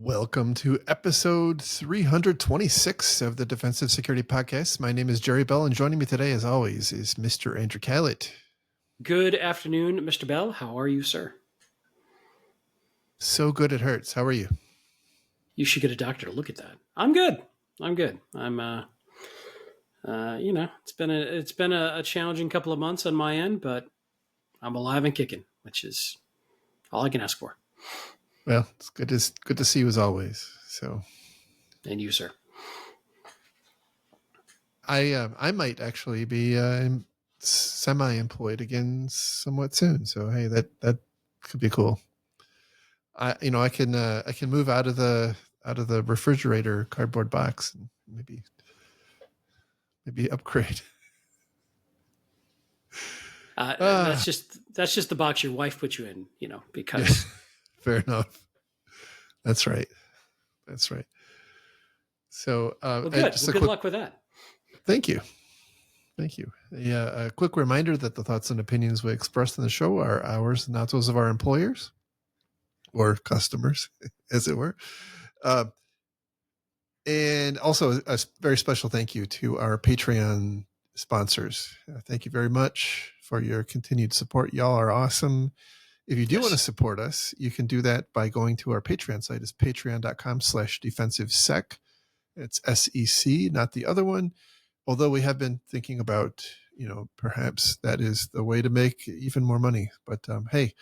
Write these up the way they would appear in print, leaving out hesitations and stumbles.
Welcome to episode 326 of the Defensive Security Podcast. My name is Jerry Bell, and joining me today, as always, is Mr. Andrew Catlett. Good afternoon, Mr. Bell. How are you, sir? So good it hurts. How are you? You should get a doctor to look at that. I'm good. I'm it's been a challenging couple of months on my end, but I'm alive and kicking, which is all I can ask for. Well, it's good to see you as always. So, and you, sir. I might actually be semi-employed again somewhat soon. So hey, that could be cool. I can move out of the refrigerator cardboard box and maybe upgrade. That's just the box your wife put you in, because. Fair enough. That's right. So, good. Good luck with that. Thank you. Yeah, a quick reminder that the thoughts and opinions we express in the show are ours, not those of our employers or customers, as it were. And also a very special thank you to our Patreon sponsors. Thank you very much for your continued support. Y'all are awesome. If you do want to support us, you can do that by going to our Patreon site. It's patreon.com/defensivesec. It's SEC, not the other one. Although we have been thinking about, perhaps that is the way to make even more money. But hey,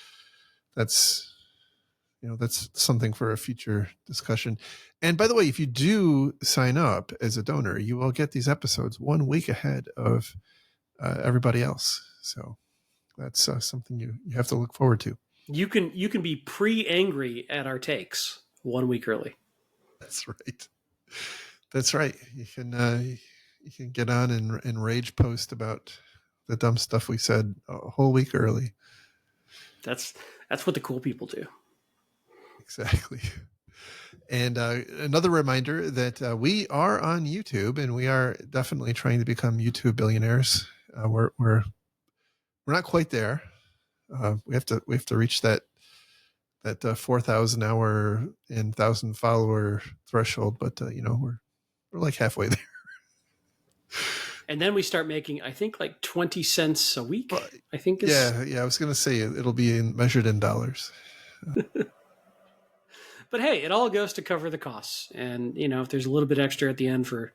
that's something for a future discussion. And by the way, if you do sign up as a donor, you will get these episodes 1 week ahead of everybody else. So that's something you have to look forward to. You can be pre-angry at our takes 1 week early. That's right. You can get on and rage post about the dumb stuff we said a whole week early. That's what the cool people do. Exactly. And another reminder that we are on YouTube, and we are definitely trying to become YouTube billionaires. We're not quite there. We have to reach that 4,000 hour and 1,000 follower threshold, but we're like halfway there. And then we start making, I think, like 20 cents a week. I think. Yeah. I was going to say it'll be measured in dollars. But hey, it all goes to cover the costs, and if there's a little bit extra at the end for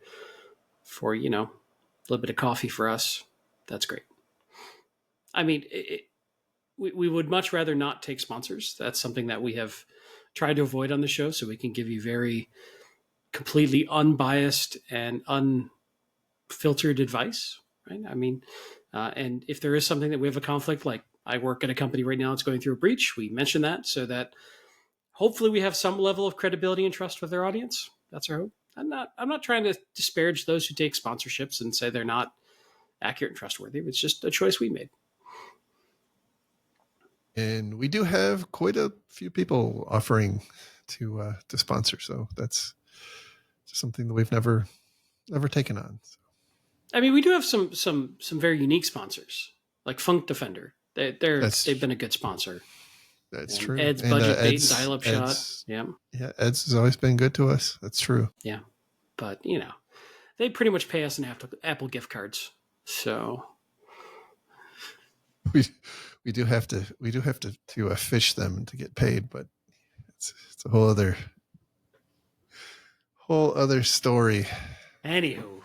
a little bit of coffee for us, that's great. I mean, we would much rather not take sponsors. That's something that we have tried to avoid on the show, so we can give you very completely unbiased and unfiltered advice, right? I mean, and if there is something that we have a conflict, like I work at a company right now that's going through a breach, we mention that so that hopefully we have some level of credibility and trust with our audience. That's our hope. I'm not trying to disparage those who take sponsorships and say they're not accurate and trustworthy. It's just a choice we made. And we do have quite a few people offering to sponsor, so that's something that we've never taken on. So. I mean, we do have some very unique sponsors, like Funk Defender. They've been a good sponsor. That's true. Ed's Budget Bait and Dial-Up Shot. Yeah, Ed's has always been good to us. That's true. Yeah, but they pretty much pay us in Apple gift cards. So we do have to fish them to get paid, but it's a whole other story. Anywho.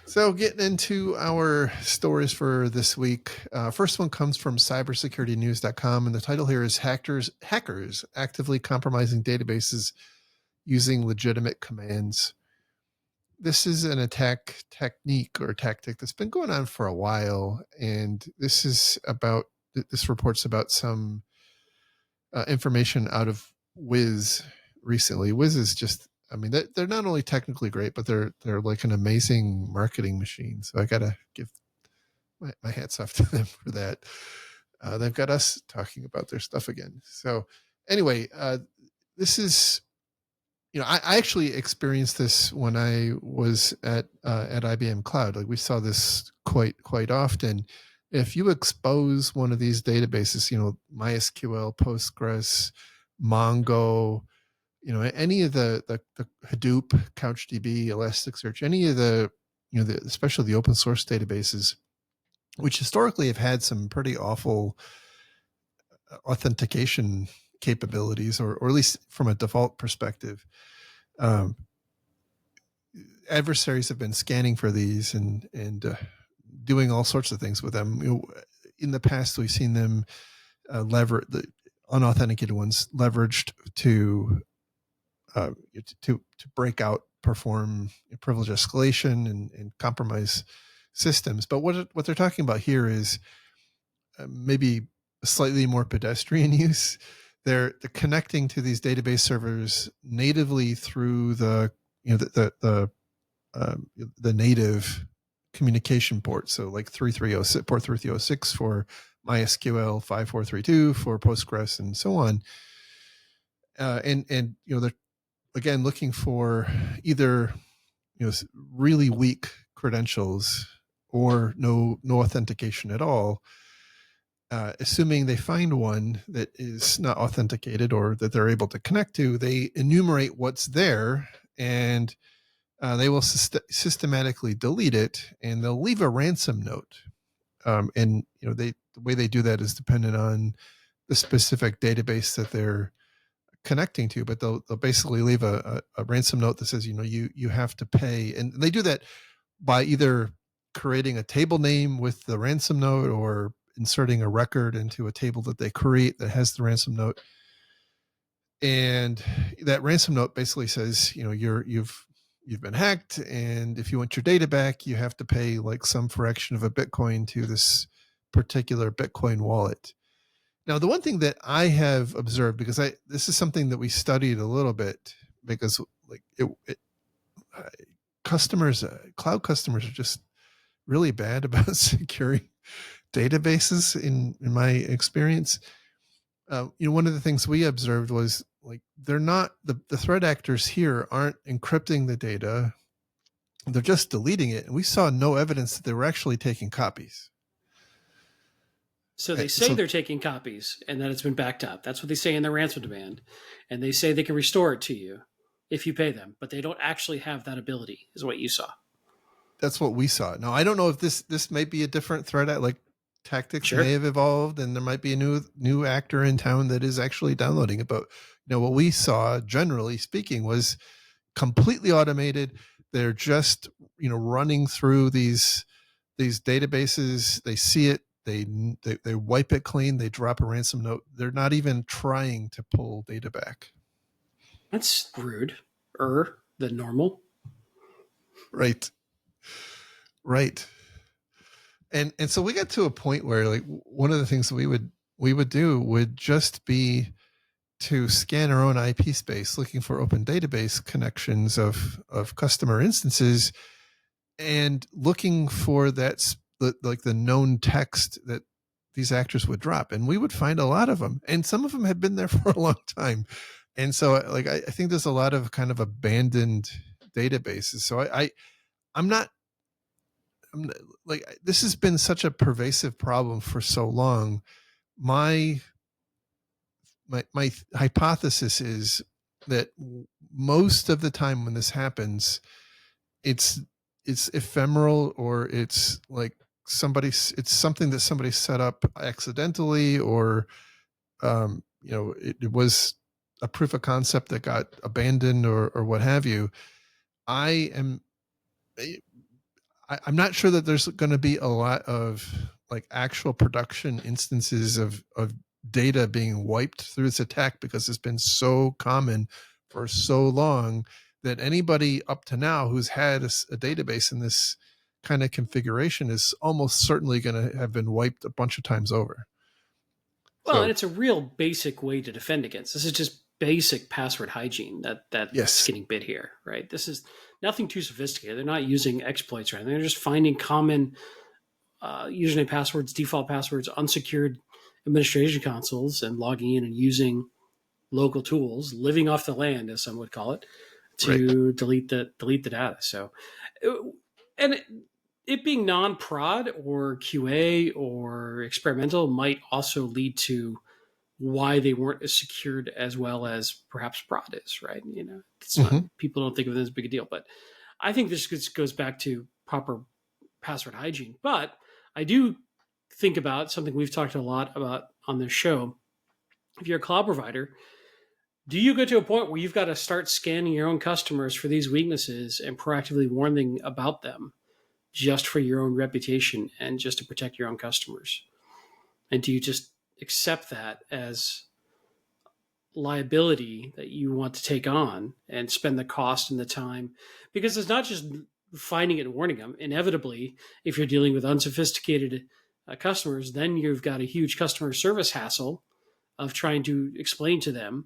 So getting into our stories for this week. First one comes from cybersecuritynews.com, and the title here is Hackers Actively Compromising Databases Using Legitimate Commands. This is an attack technique or tactic that's been going on for a while, and this reports about some information out of Wiz recently. Wiz is just, I mean, they're not only technically great, but they're like an amazing marketing machine. So I gotta give my hats off to them for that. They've got us talking about their stuff again. So anyway, this is, I actually experienced this when I was at IBM Cloud. Like we saw this quite often. If you expose one of these databases, MySQL, Postgres, Mongo, any of the Hadoop, CouchDB, Elasticsearch, any of especially the open source databases, which historically have had some pretty awful authentication capabilities, or at least from a default perspective. Adversaries have been scanning for these and doing all sorts of things with them. In the past, we've seen them the unauthenticated ones leveraged to break out, perform privilege escalation, and compromise systems. But what they're talking about here is maybe a slightly more pedestrian use. They're connecting to these database servers natively through the native communication port. So like 3306, port 3306 for MySQL, 5432 for Postgres, and so on. And they're again looking for either really weak credentials or no authentication at all. Assuming they find one that is not authenticated or that they're able to connect to, they enumerate what's there, and they will systematically delete it, and they'll leave a ransom note. And the way they do that is dependent on the specific database that they're connecting to, but they'll basically leave a ransom note that says, you have to pay. And they do that by either creating a table name with the ransom note or inserting a record into a table that they create that has the ransom note. And that ransom note basically says, you've been hacked, and if you want your data back, you have to pay like some fraction of a Bitcoin to this particular Bitcoin wallet. Now, the one thing that I have observed, because this is something that we studied a little bit, because like cloud customers are just really bad about securing databases in my experience. One of the things we observed was like they're not the threat actors here aren't encrypting the data, they're just deleting it, and we saw no evidence that they were actually taking copies. So they say they're taking copies and that it's been backed up. That's what they say in their ransom demand, and they say they can restore it to you if you pay them, but they don't actually have that ability, is what you saw. That's what we saw. Now, I don't know if this might be a different threat. Like tactics may have evolved, and there might be a new actor in town that is actually downloading it. But what we saw, generally speaking, was completely automated. They're just running through these databases. They see it, they wipe it clean. They drop a ransom note. They're not even trying to pull data back. That's rude. Than normal. Right. And so we got to a point where like one of the things we would do would just be to scan our own IP space, looking for open database connections of customer instances, and looking for the known text that these actors would drop. And we would find a lot of them, and some of them had been there for a long time. And so like I think there's a lot of kind of abandoned databases. So I'm like, this has been such a pervasive problem for so long. My hypothesis is that most of the time when this happens, it's ephemeral, or it's like it's something that somebody set up accidentally, or it was a proof of concept that got abandoned, or what have you. I'm not sure that there's going to be a lot of like actual production instances of data being wiped through this attack, because it's been so common for so long that anybody up to now who's had a database in this kind of configuration is almost certainly going to have been wiped a bunch of times over. Well, and it's a real basic way to defend against. This is just basic password hygiene that's getting bit here, right? This is nothing too sophisticated. They're not using exploits or anything. They're just finding common username passwords, default passwords, unsecured administration consoles, and logging in and using local tools, living off the land, as some would call it, to delete the data. So, and it being non-prod or QA or experimental might also lead to why they weren't as secured as well as perhaps Broad is, right? It's not, Mm-hmm. people don't think of it as a big a deal, but I think this goes back to proper password hygiene. But I do think about something we've talked a lot about on this show. If you're a cloud provider, do you get to a point where you've got to start scanning your own customers for these weaknesses and proactively warning about them just for your own reputation and just to protect your own customers? And do you just accept that as liability that you want to take on and spend the cost and the time? Because it's not just finding it and warning them. Inevitably, if you're dealing with unsophisticated customers, then you've got a huge customer service hassle of trying to explain to them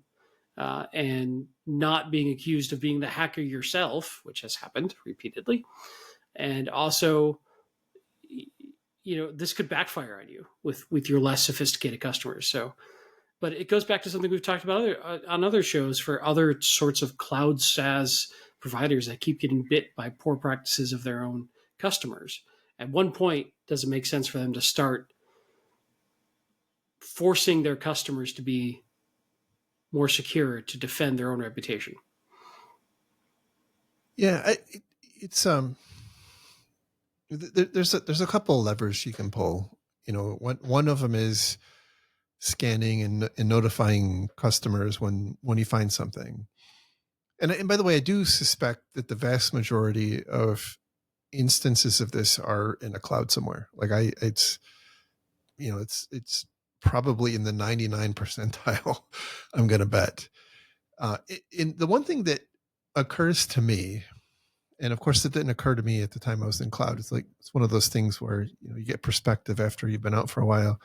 and not being accused of being the hacker yourself, which has happened repeatedly. And also, this could backfire on you with your less sophisticated customers. So, but it goes back to something we've talked about on other shows for other sorts of cloud SaaS providers that keep getting bit by poor practices of their own customers. At one point, does it make sense for them to start forcing their customers to be more secure to defend their own reputation? Yeah, it's there's a couple of levers you can pull. One of them is scanning and notifying customers when you find something. And by the way, I do suspect that the vast majority of instances of this are in a cloud somewhere. Like it's probably in the 99 percentile. I'm going to bet. In the one thing that occurs to me, and of course it didn't occur to me at the time I was in cloud. It's one of those things where you get perspective after you've been out for a while.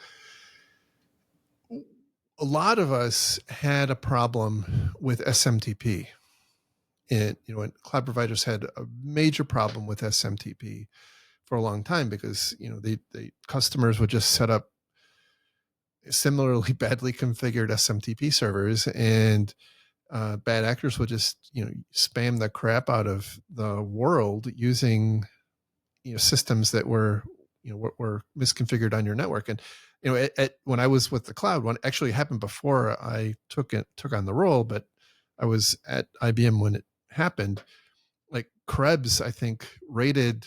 A lot of us had a problem with SMTP. And cloud providers had a major problem with SMTP for a long time because the customers would just set up similarly badly configured SMTP servers, and bad actors would just spam the crap out of the world using systems that were misconfigured on your network. And when I was with the cloud, one actually happened before I took on the role, but I was at IBM when it happened. Like Krebs, I think, rated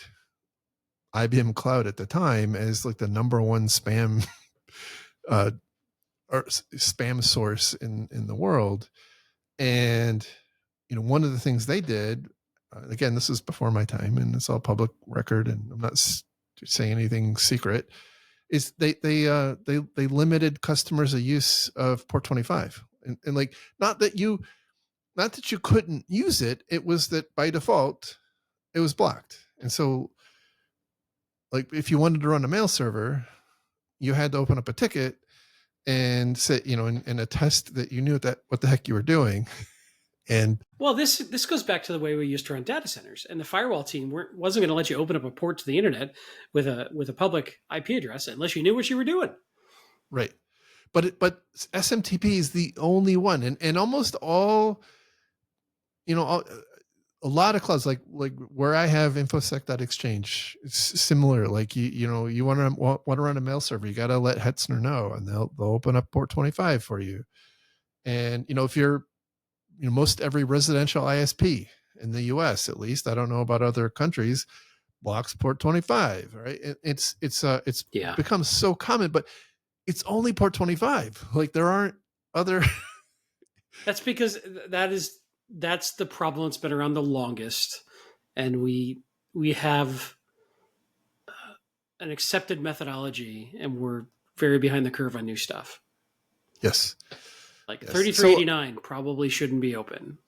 IBM Cloud at the time as like the number one spam or spam source in the world. And one of the things they did, again, this is before my time, and it's all public record, and I'm not saying anything secret, is they limited customers' use of port 25, and like not that you couldn't use it. It was that by default, it was blocked. And so like if you wanted to run a mail server, you had to open up a ticket and say, and attest that you knew what the heck you were doing. And well, this goes back to the way we used to run data centers, and the firewall team wasn't going to let you open up a port to the internet with a public IP address unless you knew what you were doing. Right. But SMTP is the only one, and almost all, a lot of clouds like where I have infosec.exchange, it's similar. Like you want to run a mail server, you got to let Hetzner know, and they'll open up port 25 for you. And if you're most every residential ISP in the US, at least, I don't know about other countries, blocks port 25, right? It's become so common, but it's only port 25. Like there aren't other. That's because that's the problem that's been around the longest, and we have an accepted methodology, and we're very behind the curve on new stuff. Yes. Like 3389 probably shouldn't be open,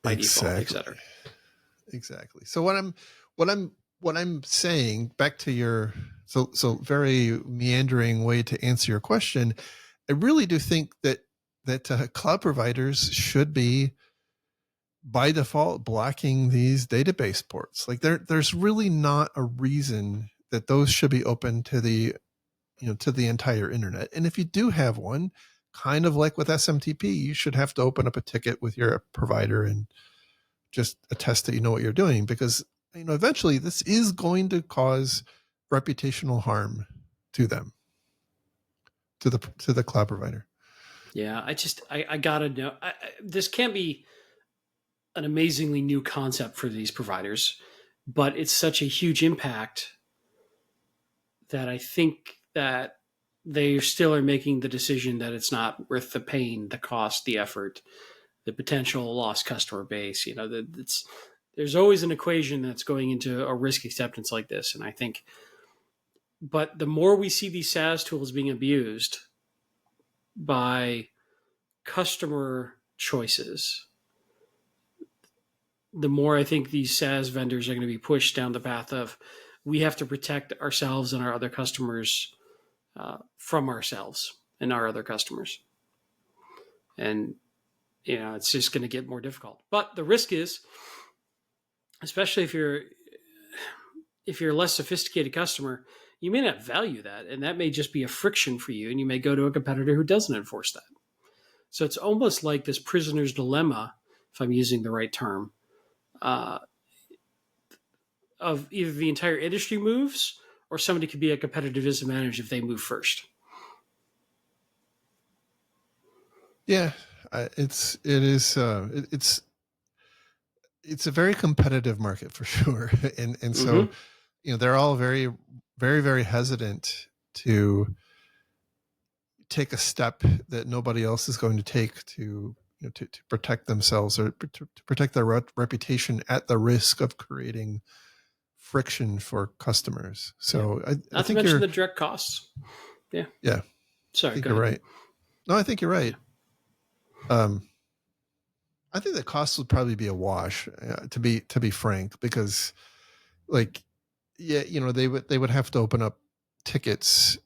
by default, etc. Exactly. So what I'm saying, back to your so very meandering way to answer your question, I really do think that cloud providers should be by default blocking these database ports. Like there's really not a reason that those should be open to the entire internet. And if you do have one, kind of like with SMTP, you should have to open up a ticket with your provider and just attest that you know what you're doing, because eventually this is going to cause reputational harm to them, to the cloud provider. Yeah, I gotta know. This can't be an amazingly new concept for these providers, but it's such a huge impact that I think that they still are making the decision that it's not worth the pain, the cost, the effort, the potential lost customer base. You know, there's always an equation that's going into a risk acceptance like this, and I think. But the more we see these SaaS tools being abused by customer choices, the more I think these SaaS vendors are going to be pushed down the path of we have to protect ourselves and our other customers from ourselves and our other customers. And, you know, it's just going to get more difficult. But the risk is, especially if you're a less sophisticated customer, you may not value that. And that may just be a friction for you. And you may go to a competitor who doesn't enforce that. So it's almost like this prisoner's dilemma, if I'm using the right term, uh, of either the entire industry moves or somebody could be at a competitive disadvantage if they move first. Yeah, it's a very competitive market for sure, and so Mm-hmm. they're all very very very hesitant to take a step that nobody else is going to take to protect themselves or to protect their reputation at the risk of creating friction for customers. Yeah. So I Not to think mention you're the direct costs. Yeah. yeah, I Sorry, think go you're ahead. right. No, I think you're right. Yeah. Um, I think the cost would probably be a wash, to be frank, because like yeah, they would have to open up tickets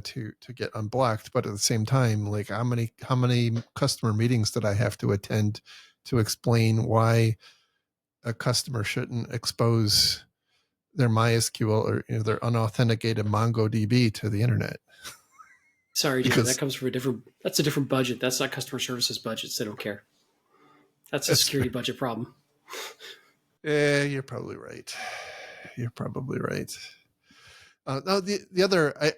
to get unblocked, but at the same time, like how many customer meetings did I have to attend to explain why a customer shouldn't expose their MySQL or their unauthenticated MongoDB to the internet? Sorry, Jerry. That Because comes from that's a different budget. That's not customer services budgets. They don't care. That's a that's security budget problem. yeah, you're probably right. You're probably right. Now the other, I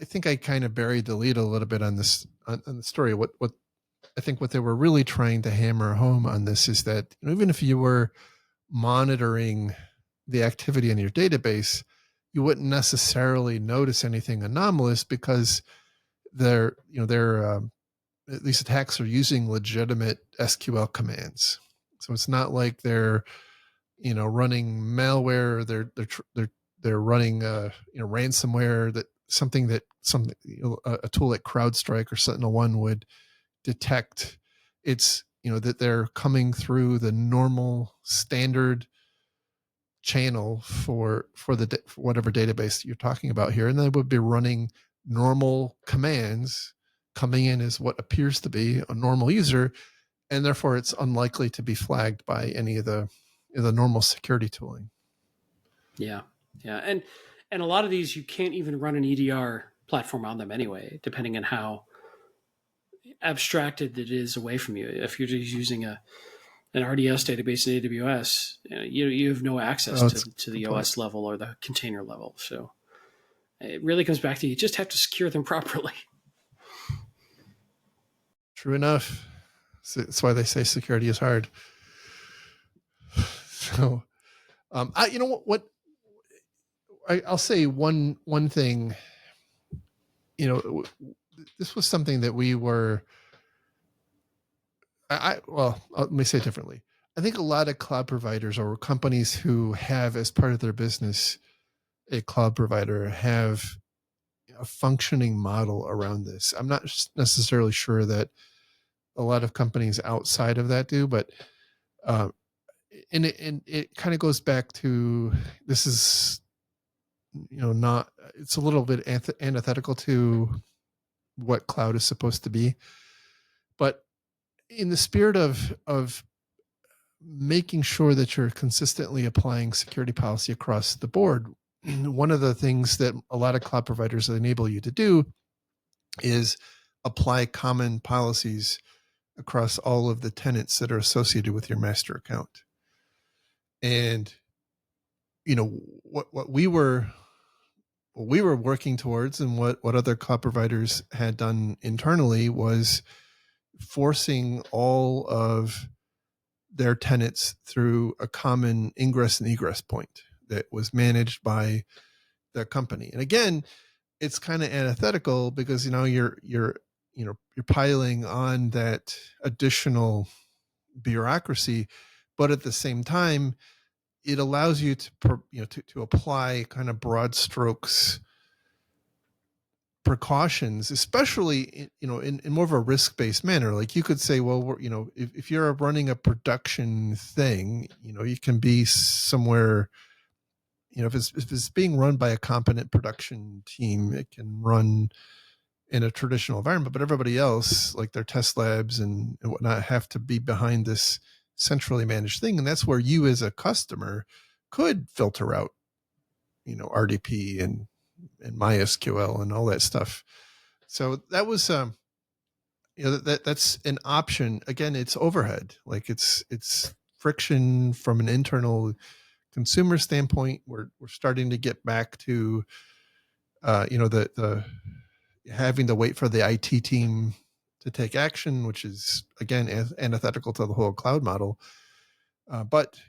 think I kind of buried the lead a little bit on this on the story. What I think what they were really trying to hammer home on this is that even if you were monitoring the activity in your database, you wouldn't necessarily notice anything anomalous because they're at least attacks are using legitimate SQL commands. So it's not like they're running malware. They're running ransomware, that something that a tool like CrowdStrike or SentinelOne would detect. It's that they're coming through the normal standard channel for for whatever database you're talking about here, and they would be running normal commands coming in as what appears to be a normal user, and therefore it's unlikely to be flagged by any of the normal security tooling. Yeah. Yeah. And a lot of these you can't even run an EDR platform on them anyway, depending on how abstracted it is away from you. If you're just using an RDS database in AWS, you have no access Oh, it's to the OS complex. level or the container level. So it really comes back to you just have to secure them properly. True enough. So that's why they say security is hard. So, I you know what I'll say one thing. This was something that we were. Well, let me say it differently. I think a lot of cloud providers or companies who have as part of their business a cloud provider have a functioning model around this. I'm not necessarily sure that a lot of companies outside of that do, but uh, and it kind of goes back to, this is not, it's a little bit antithetical to what cloud is supposed to be, but in the spirit of making sure that you're consistently applying security policy across the board, one of the things that a lot of cloud providers enable you to do is apply common policies across all of the tenants that are associated with your master account. And what we were working towards, and what other cloud providers had done internally, was forcing all of their tenants through a common ingress and egress point that was managed by the company. And again, it's kind of antithetical because you're piling on that additional bureaucracy, but at the same time, it allows you to apply kind of broad strokes precautions, especially in more of a risk-based manner. Like you could say, well, if you're running a production thing, you can be somewhere. If it's being run by a competent production team, it can run in a traditional environment. But everybody else, like their test labs and whatnot, have to be behind this centrally managed thing, and that's where you, as a customer, could filter out, RDP and MySQL and all that stuff. So that was, that's an option. Again, it's overhead. Like it's friction from an internal consumer standpoint. We're starting to get back to, the having to wait for the IT team to take action, which is again antithetical to the whole cloud model. But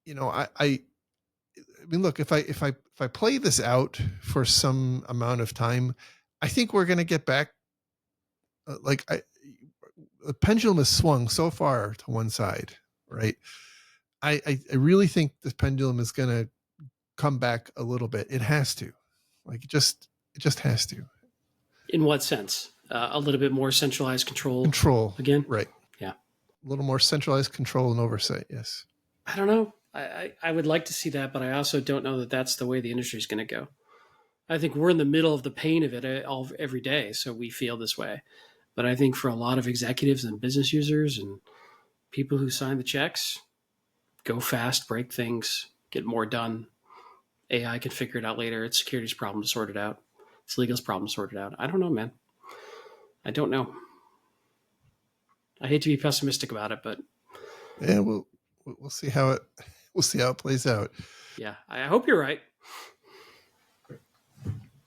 I mean, look, if I play this out for some amount of time, I think we're going to get back. The pendulum has swung so far to one side, right? I really think this pendulum is going to come back a little bit. It has to, it just has to. In what sense? A little bit more centralized control. Control again, right? Yeah, a little more centralized control and oversight. Yes. I don't know. I would like to see that, but I also don't know that that's the way the industry is going to go. I think we're in the middle of the pain of it every day, so we feel this way. But I think for a lot of executives and business users and people who sign the checks, go fast, break things, get more done. AI can figure it out later. It's security's problem to sort it out. It's legal's problem to sort it out. I don't know, man. I don't know. I hate to be pessimistic about it, but yeah, we'll see how it plays out. Yeah, I hope you're right.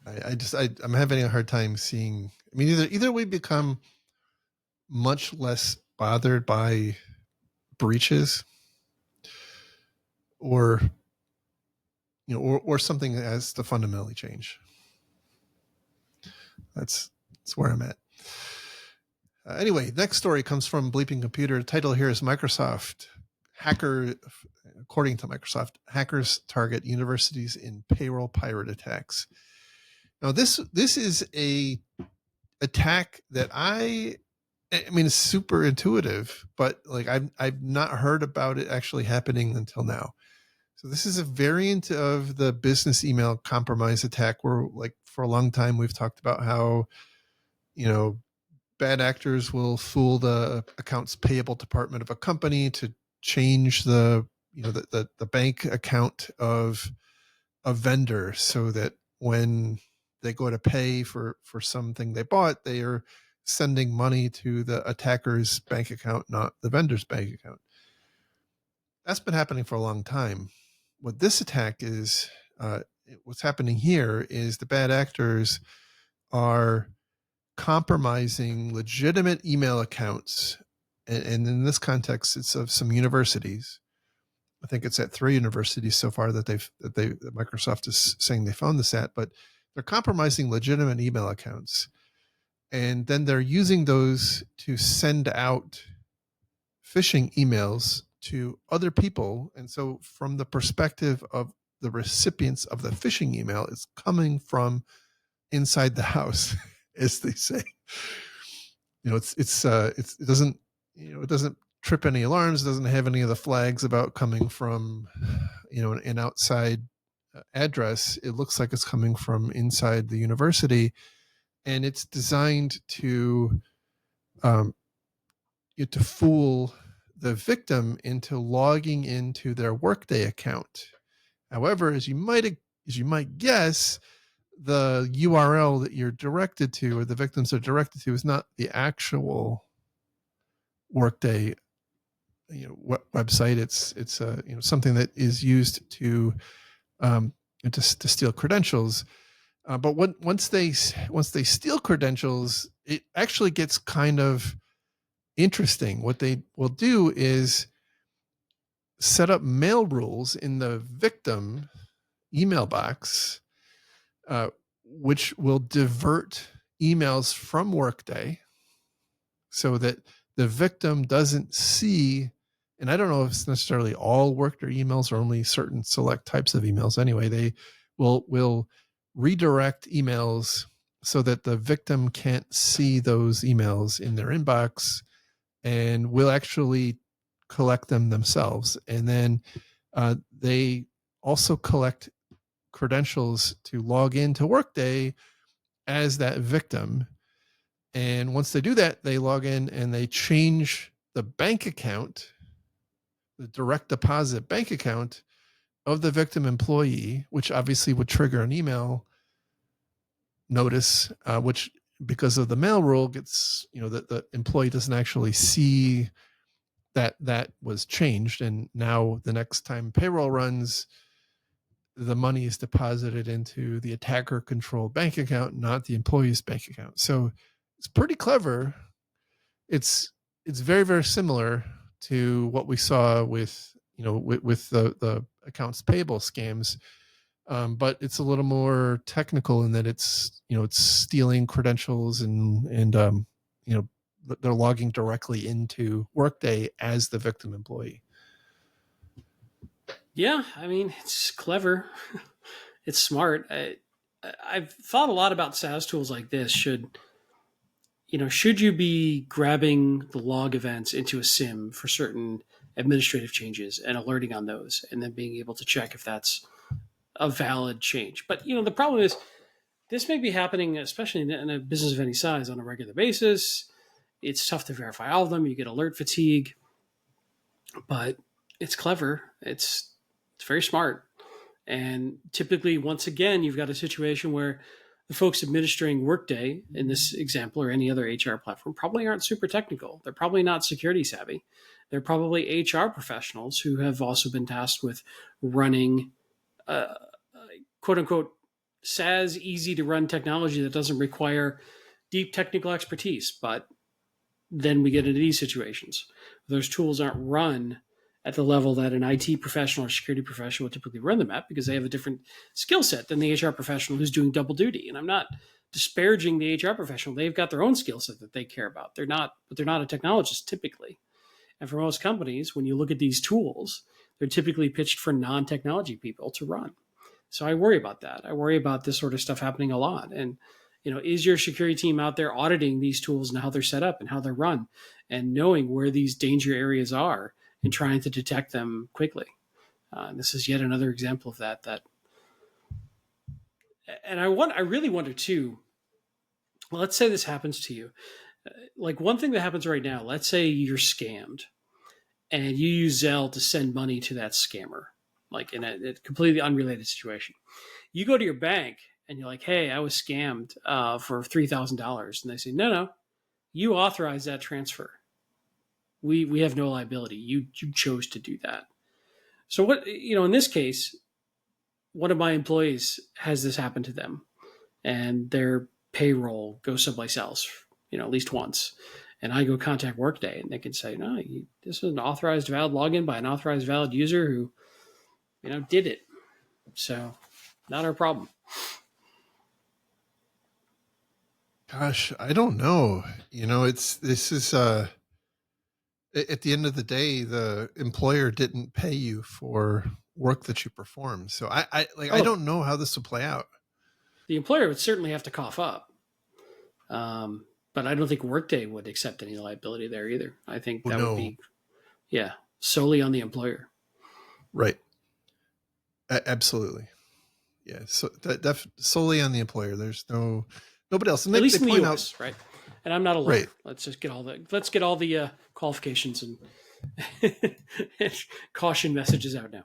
I'm having a hard time seeing. I mean, either we become much less bothered by breaches, or something has to fundamentally change. That's where I'm at. Anyway, next story comes from Bleeping Computer. The title here is Microsoft hacker. According to Microsoft, hackers target universities in payroll pirate attacks. Now, this is a attack that I mean, it's super intuitive, but I've not heard about it actually happening until now. So this is a variant of the business email compromise attack, where for a long time we've talked about how bad actors will fool the accounts payable department of a company to change the bank account of a vendor, so that when they go to pay for something they bought, they are sending money to the attacker's bank account, not the vendor's bank account. That's been happening for a long time. What this attack is, what's happening here is the bad actors are compromising legitimate email accounts, and in this context, it's of some universities. I think it's at 3 universities so far that Microsoft is saying they found this at, but they're compromising legitimate email accounts, and then they're using those to send out phishing emails to other people. And so from the perspective of the recipients of the phishing email, it's coming from inside the house, as they say. It doesn't trip any alarms. It doesn't have any of the flags about coming from, an outside address. It looks like it's coming from inside the university, and it's designed to fool the victim into logging into their Workday account. However, as you might guess, the URL that you're directed to, or the victims are directed to, is not the actual Workday website. It's something that is used to steal credentials. But once they steal credentials, it actually gets kind of interesting. What they will do is set up mail rules in the victim email box, which will divert emails from Workday so that the victim doesn't see. And I don't know if it's necessarily all Workday emails or only certain select types of emails. Anyway, they will redirect emails so that the victim can't see those emails in their inbox, and will actually collect them themselves. And then they also collect credentials to log into Workday as that victim. And once they do that, they log in and they change the bank account, the direct deposit bank account of the victim employee, which obviously would trigger an email notice, which, because of the mail rule, gets, the employee doesn't actually see that was changed. And now the next time payroll runs, the money is deposited into the attacker controlled bank account, not the employee's bank account. So it's pretty clever. It's very, very similar to what we saw with the accounts payable scams, but it's a little more technical in that it's stealing credentials and they're logging directly into Workday as the victim employee. Yeah, I mean, it's clever. It's smart. I've thought a lot about SaaS tools like this. Should you be grabbing the log events into a SIM for certain administrative changes and alerting on those, and then being able to check if that's a valid change? But the problem is this may be happening, especially in a business of any size, on a regular basis. It's tough to verify all of them. You get alert fatigue, but it's clever. It's very smart. And typically, once again, you've got a situation where the folks administering Workday in this example, or any other HR platform, probably aren't super technical. They're probably not security savvy. They're probably HR professionals who have also been tasked with running quote unquote SaaS easy to run technology that doesn't require deep technical expertise. But then we get into these situations. Those tools aren't run at the level that an IT professional or security professional would typically run them at, because they have a different skill set than the HR professional who's doing double duty. And I'm not disparaging the HR professional. They've got their own skill set that they care about. They're not a technologist typically. And for most companies, when you look at these tools, they're typically pitched for non-technology people to run. So I worry about that. I worry about this sort of stuff happening a lot. And is your security team out there auditing these tools and how they're set up and how they're run, and knowing where these danger areas are and trying to detect them quickly? This is yet another example of that. And I really wonder too. Well, let's say this happens to you. Like, one thing that happens right now. Let's say you're scammed, and you use Zelle to send money to that scammer, like in a completely unrelated situation. You go to your bank and you're like, "Hey, I was scammed for $3,000," and they say, "No, you authorized that transfer. We have no liability. You chose to do that." So what, in this case, one of my employees has this happen to them, and their payroll goes someplace else, at least once. And I go contact Workday, and they can say, "No, this is an authorized valid login by an authorized valid user who, did it. So not our problem." Gosh, I don't know. This is at the end of the day, the employer didn't pay you for work that you performed. So I don't know how this will play out. The employer would certainly have to cough up. But I don't think Workday would accept any liability there either. I think that would be, solely on the employer. Right. Absolutely. Yeah. So solely on the employer. There's nobody else. And at least in the US, right? And I'm not a lawyer. Right. Let's get all the qualifications and caution messages out now.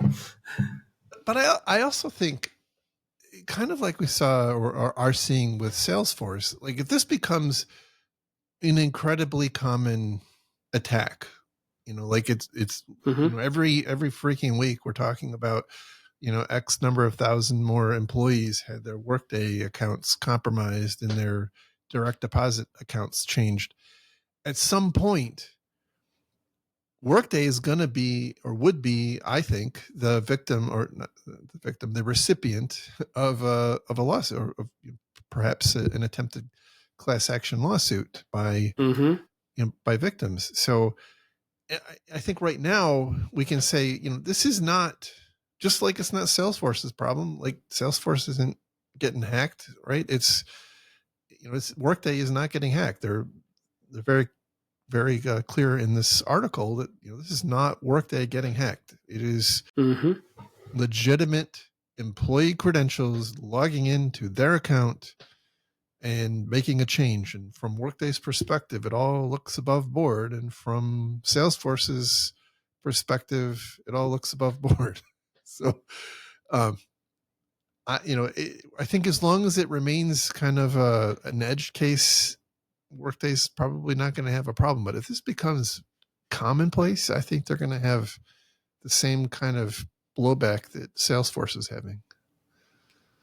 But I also think, kind of like we saw or are seeing with Salesforce, like if this becomes an incredibly common attack, like it's mm-hmm. Every freaking week we're talking about, X number of thousand more employees had their Workday accounts compromised and their direct deposit accounts changed. At some point, Workday is going to be, or would be, I think, the victim, or not the victim, the recipient of a lawsuit, or of perhaps an attempted class action lawsuit by Mm-hmm. by victims. So I think right now we can say, this is not, just like it's not Salesforce's problem. Like Salesforce isn't getting hacked, right? It's Workday is not getting hacked. They're very clear in this article that this is not Workday getting hacked. It is Mm-hmm. legitimate employee credentials logging into their account and making a change. And from Workday's perspective, it all looks above board. And from Salesforce's perspective, it all looks above board. So, I think as long as it remains kind of an edge case, Workday's probably not going to have a problem. But if this becomes commonplace, I think they're going to have the same kind of blowback that Salesforce is having.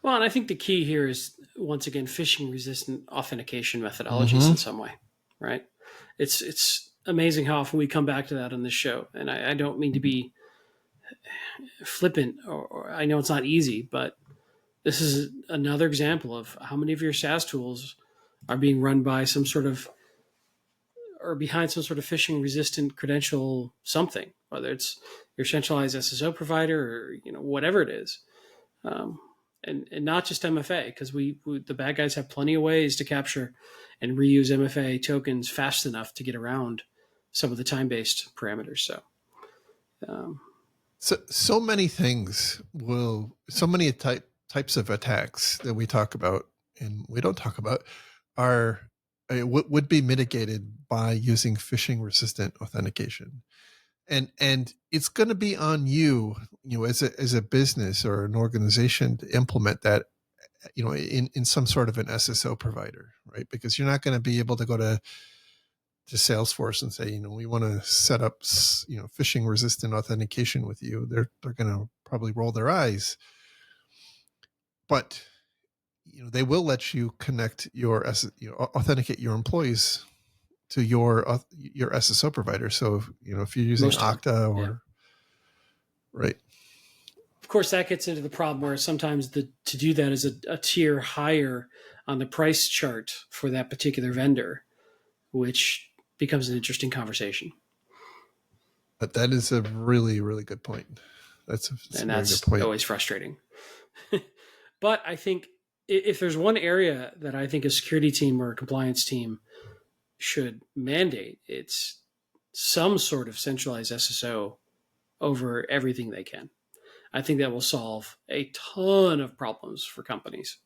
Well, and I think the key here is once again phishing resistant authentication methodologies in some way, right? It's amazing how often we come back to that on this show, and I don't mean to be flippant, or I know it's not easy, but this is another example of how many of your SaaS tools are being run by some sort of, or behind some sort of phishing resistant credential something, whether it's your centralized SSO provider or whatever it is. And not just MFA, because we the bad guys have plenty of ways to capture and reuse MFA tokens fast enough to get around some of the time-based parameters. So many things so many types of attacks that we talk about and we don't talk about would be mitigated by using phishing resistant authentication. And it's going to be on you, as a business or an organization to implement that, in some sort of an SSO provider, right? Because you're not going to be able to go to Salesforce and say, we want to set up, phishing resistant authentication with you. They're going to probably roll their eyes, but they will let you connect authenticate your employees to your SSO provider. So, if you're using Okta or right. Of course, that gets into the problem where sometimes to do that is a tier higher on the price chart for that particular vendor, which becomes an interesting conversation. But that is a really, really good point. That's a very good point. Always frustrating. But I think if there's one area that I think a security team or a compliance team should mandate, it's some sort of centralized SSO over everything they can. I think that will solve a ton of problems for companies.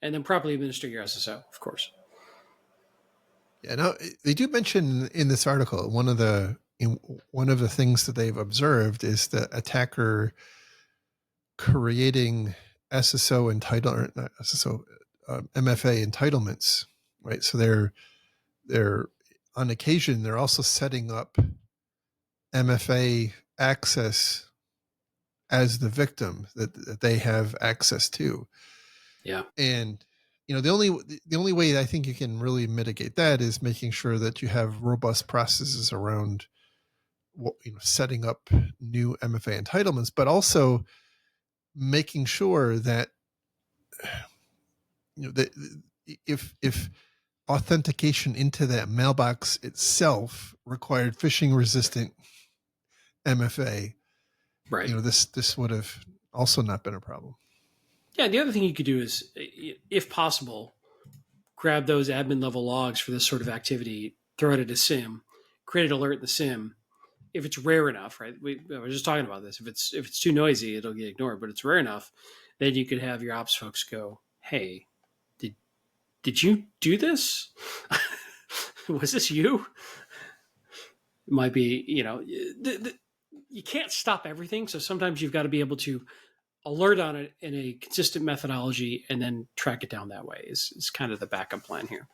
And then properly administer your SSO, of course. Yeah, now they do mention in this article one of the things that they've observed is the attacker creating SSO MFA entitlements, right? So they're on occasion they're also setting up MFA access as the victim that they have access to. Yeah. And the only way I think you can really mitigate that is making sure that you have robust processes around setting up new MFA entitlements, but also making sure that that if authentication into that mailbox itself required phishing resistant MFA, right? This would have also not been a problem. Yeah, the other thing you could do is, if possible, grab those admin level logs for this sort of activity, throw it at a SIM, create an alert in the SIM. If it's rare enough, right? We were just talking about this. If it's too noisy, it'll get ignored. But it's rare enough, then you could have your ops folks go, "Hey, did you do this? Was this you?" It might be, you can't stop everything. So sometimes you've got to be able to alert on it in a consistent methodology and then track it down that way is kind of the backup plan here.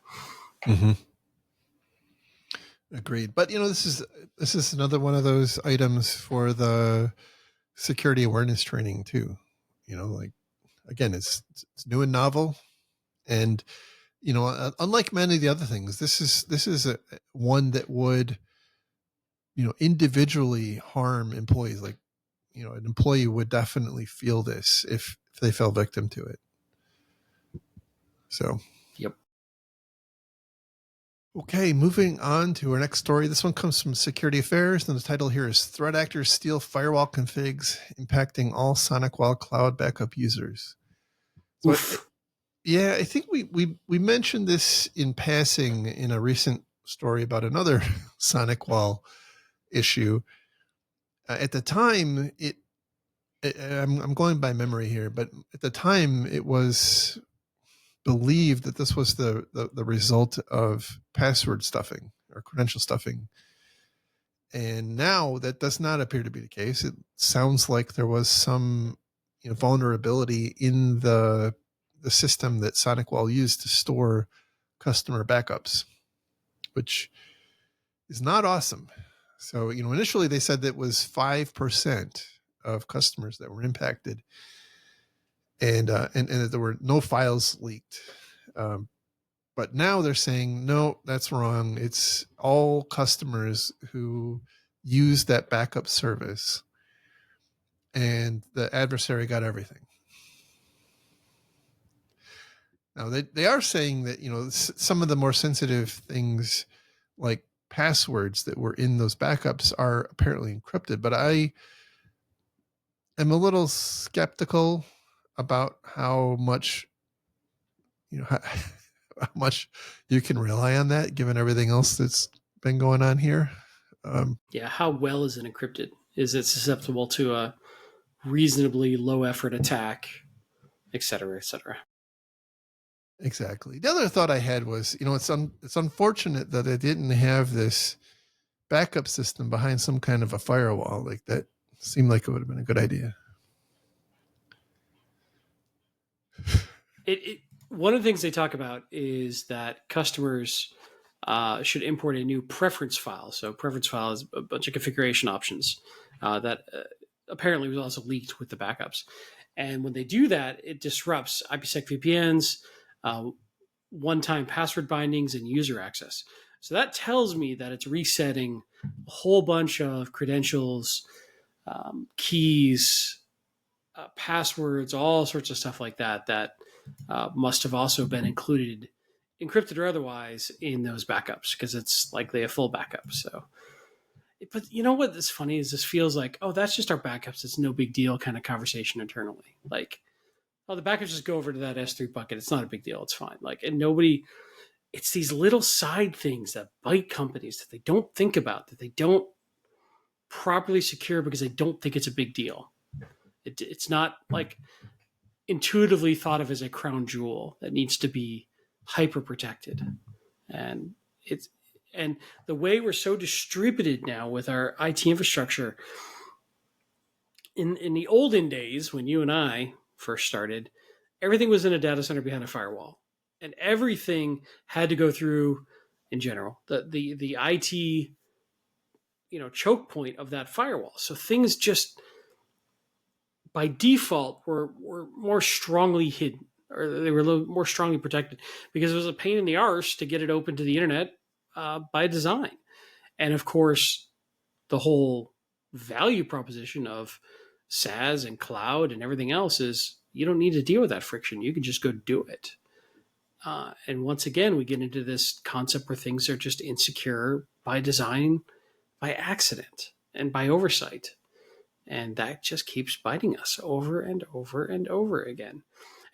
Mm-hmm. Agreed. But this is another one of those items for the security awareness training too. Like, again, it's new and novel, and unlike many of the other things, this is one that would individually harm employees. Like, an employee would definitely feel this if they fell victim to it. So, Yep. Okay, moving on to our next story. This one comes from Security Affairs, and the title here is Threat Actors Steal Firewall Configs Impacting All SonicWall Cloud Backup Users. So, I think we mentioned this in passing in a recent story about another SonicWall issue. At the time, I'm going by memory here, but at the time it was believed that this was the result of password stuffing or credential stuffing. And now that does not appear to be the case. It sounds like there was some vulnerability in the system that SonicWall used to store customer backups, which is not awesome. So, initially they said that it was 5% of customers that were impacted, and that there were no files leaked. But now they're saying, no, that's wrong. It's all customers who use that backup service, and the adversary got everything. Now they are saying that, some of the more sensitive things like passwords that were in those backups are apparently encrypted, but I am a little skeptical about how much, how much you can rely on that given everything else that's been going on here. How well is it encrypted? Is it susceptible to a reasonably low effort attack, et cetera, et cetera? Exactly. The other thought I had was, it's unfortunate that they didn't have this backup system behind some kind of a firewall. Like, that seemed like it would have been a good idea. One of the things they talk about is that customers should import a new preference file. So preference file is a bunch of configuration options that apparently was also leaked with the backups. And when they do that, it disrupts IPsec VPNs, one-time password bindings, and user access. So that tells me that it's resetting a whole bunch of credentials, keys, passwords, all sorts of stuff like that must have also been included, encrypted or otherwise, in those backups, because it's likely a full backup. So, but you know what is funny is this feels like, oh, that's just our backups. It's no big deal kind of conversation internally. Like, oh, the backups just go over to that S3 bucket. It's not a big deal. It's fine. Like, and nobody, it's these little side things that bite companies that they don't think about, that they don't properly secure because they don't think it's a big deal. It's not like intuitively thought of as a crown jewel that needs to be hyper protected. And the way we're so distributed now with our IT infrastructure, in the olden days when you and I first started, everything was in a data center behind a firewall, and everything had to go through, in general, the IT choke point of that firewall. So things just by default were more strongly hidden, or they were a little more strongly protected, because it was a pain in the arse to get it open to the internet by design. And of course, the whole value proposition of SaaS and cloud and everything else is you don't need to deal with that friction. You can just go do it. And once again, we get into this concept where things are just insecure by design, by accident, and by oversight. And that just keeps biting us over and over and over again.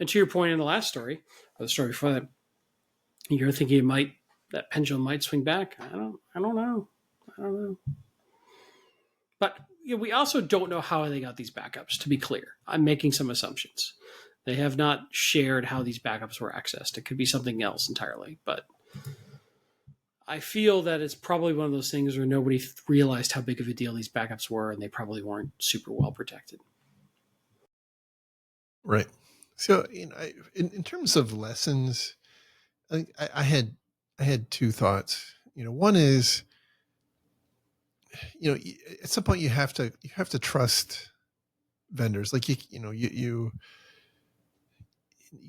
And to your point in the last story, or the story before that, you're thinking that pendulum might swing back. I don't know. But we also don't know how they got these backups, to be clear. I'm making some assumptions. They have not shared how these backups were accessed. It could be something else entirely. But I feel that it's probably one of those things where nobody realized how big of a deal these backups were, and they probably weren't super well protected. Right. So, in terms of lessons, I had two thoughts. One is, at some point you have to trust vendors. Like, you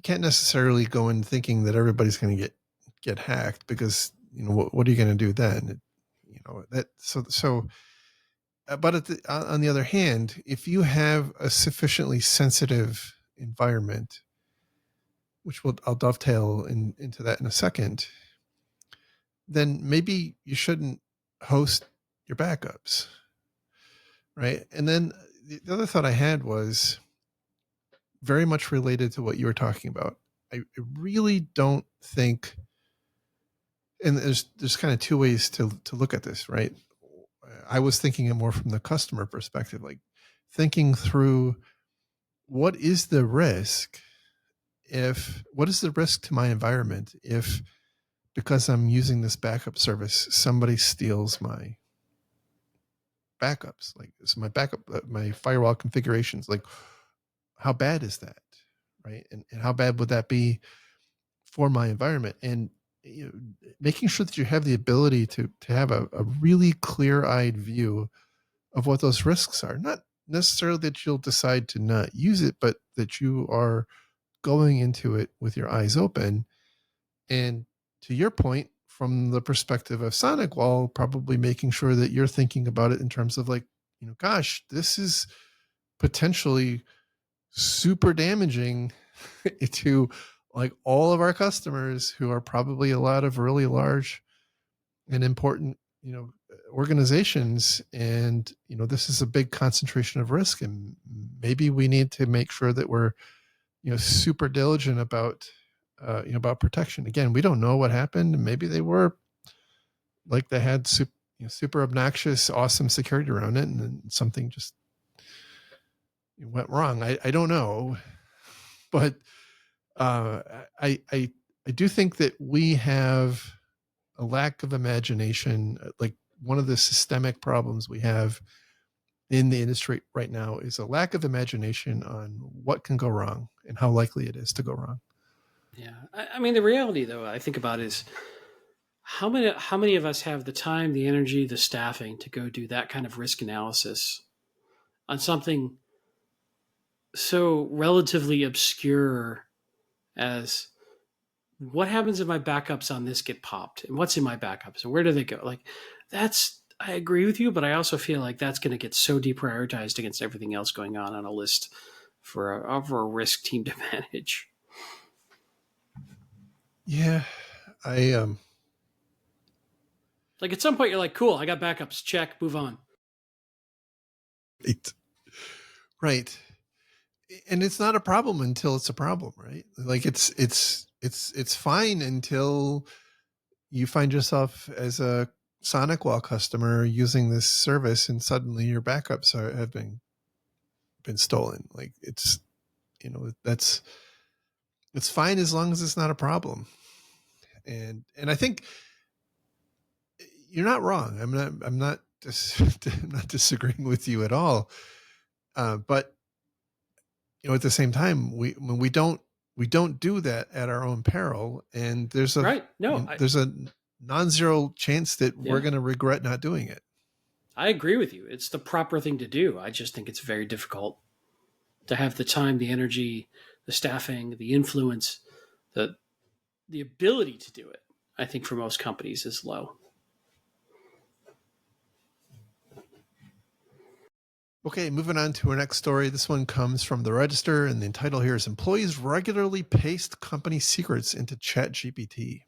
can't necessarily go in thinking that everybody's going to get hacked, because what are you going to do then? But on the other hand, if you have a sufficiently sensitive environment, which I'll dovetail into that in a second, then maybe you shouldn't host your backups, right? And then the other thought I had was very much related to what you were talking about. I really don't think, and there's kind of two ways to look at this, right? I was thinking it more from the customer perspective, like thinking through what is the risk to my environment if, because I'm using this backup service, somebody steals my backups, like so my firewall configurations, like how bad is that, right? And how bad would that be for my environment? And making sure that you have the ability to have a really clear-eyed view of what those risks are. Not necessarily that you'll decide to not use it, but that you are going into it with your eyes open. And to your point, from the perspective of SonicWall, probably making sure that you're thinking about it in terms of like, gosh, this is potentially super damaging to like all of our customers who are probably a lot of really large and important, organizations. And, this is a big concentration of risk. And maybe we need to make sure that we're, super diligent about protection. Again, we don't know what happened. Maybe they were like, they had super obnoxious, awesome security around it, and then something just went wrong. I don't know, but I do think that we have a lack of imagination. Like one of the systemic problems we have in the industry right now is a lack of imagination on what can go wrong and how likely it is to go wrong. Yeah, I mean, the reality, though, I think about is how many of us have the time, the energy, the staffing to go do that kind of risk analysis on something so relatively obscure as what happens if my backups on this get popped, and what's in my backups, and where do they go? Like, I agree with you, but I also feel like that's going to get so deprioritized against everything else going on a list for a risk team to manage. Yeah, I like at some point you're like, cool, I got backups, check, move on. Right. And it's not a problem until it's a problem, right? Like it's fine until you find yourself as a SonicWall customer using this service, and suddenly your backups have been stolen. Like it's fine as long as it's not a problem. And I think you're not wrong. I'm not disagreeing with you at all. But at the same time, we don't do that at our own peril, and there's a right. No, there's a non-zero chance that we're going to regret not doing it. I agree with you. It's the proper thing to do. I just think it's very difficult to have the time, the energy, the staffing, the influence, the ability to do it. I think for most companies is low. Okay, moving on to our next story. This one comes from the Register, and the title here is "Employees Regularly Paste Company Secrets into ChatGPT."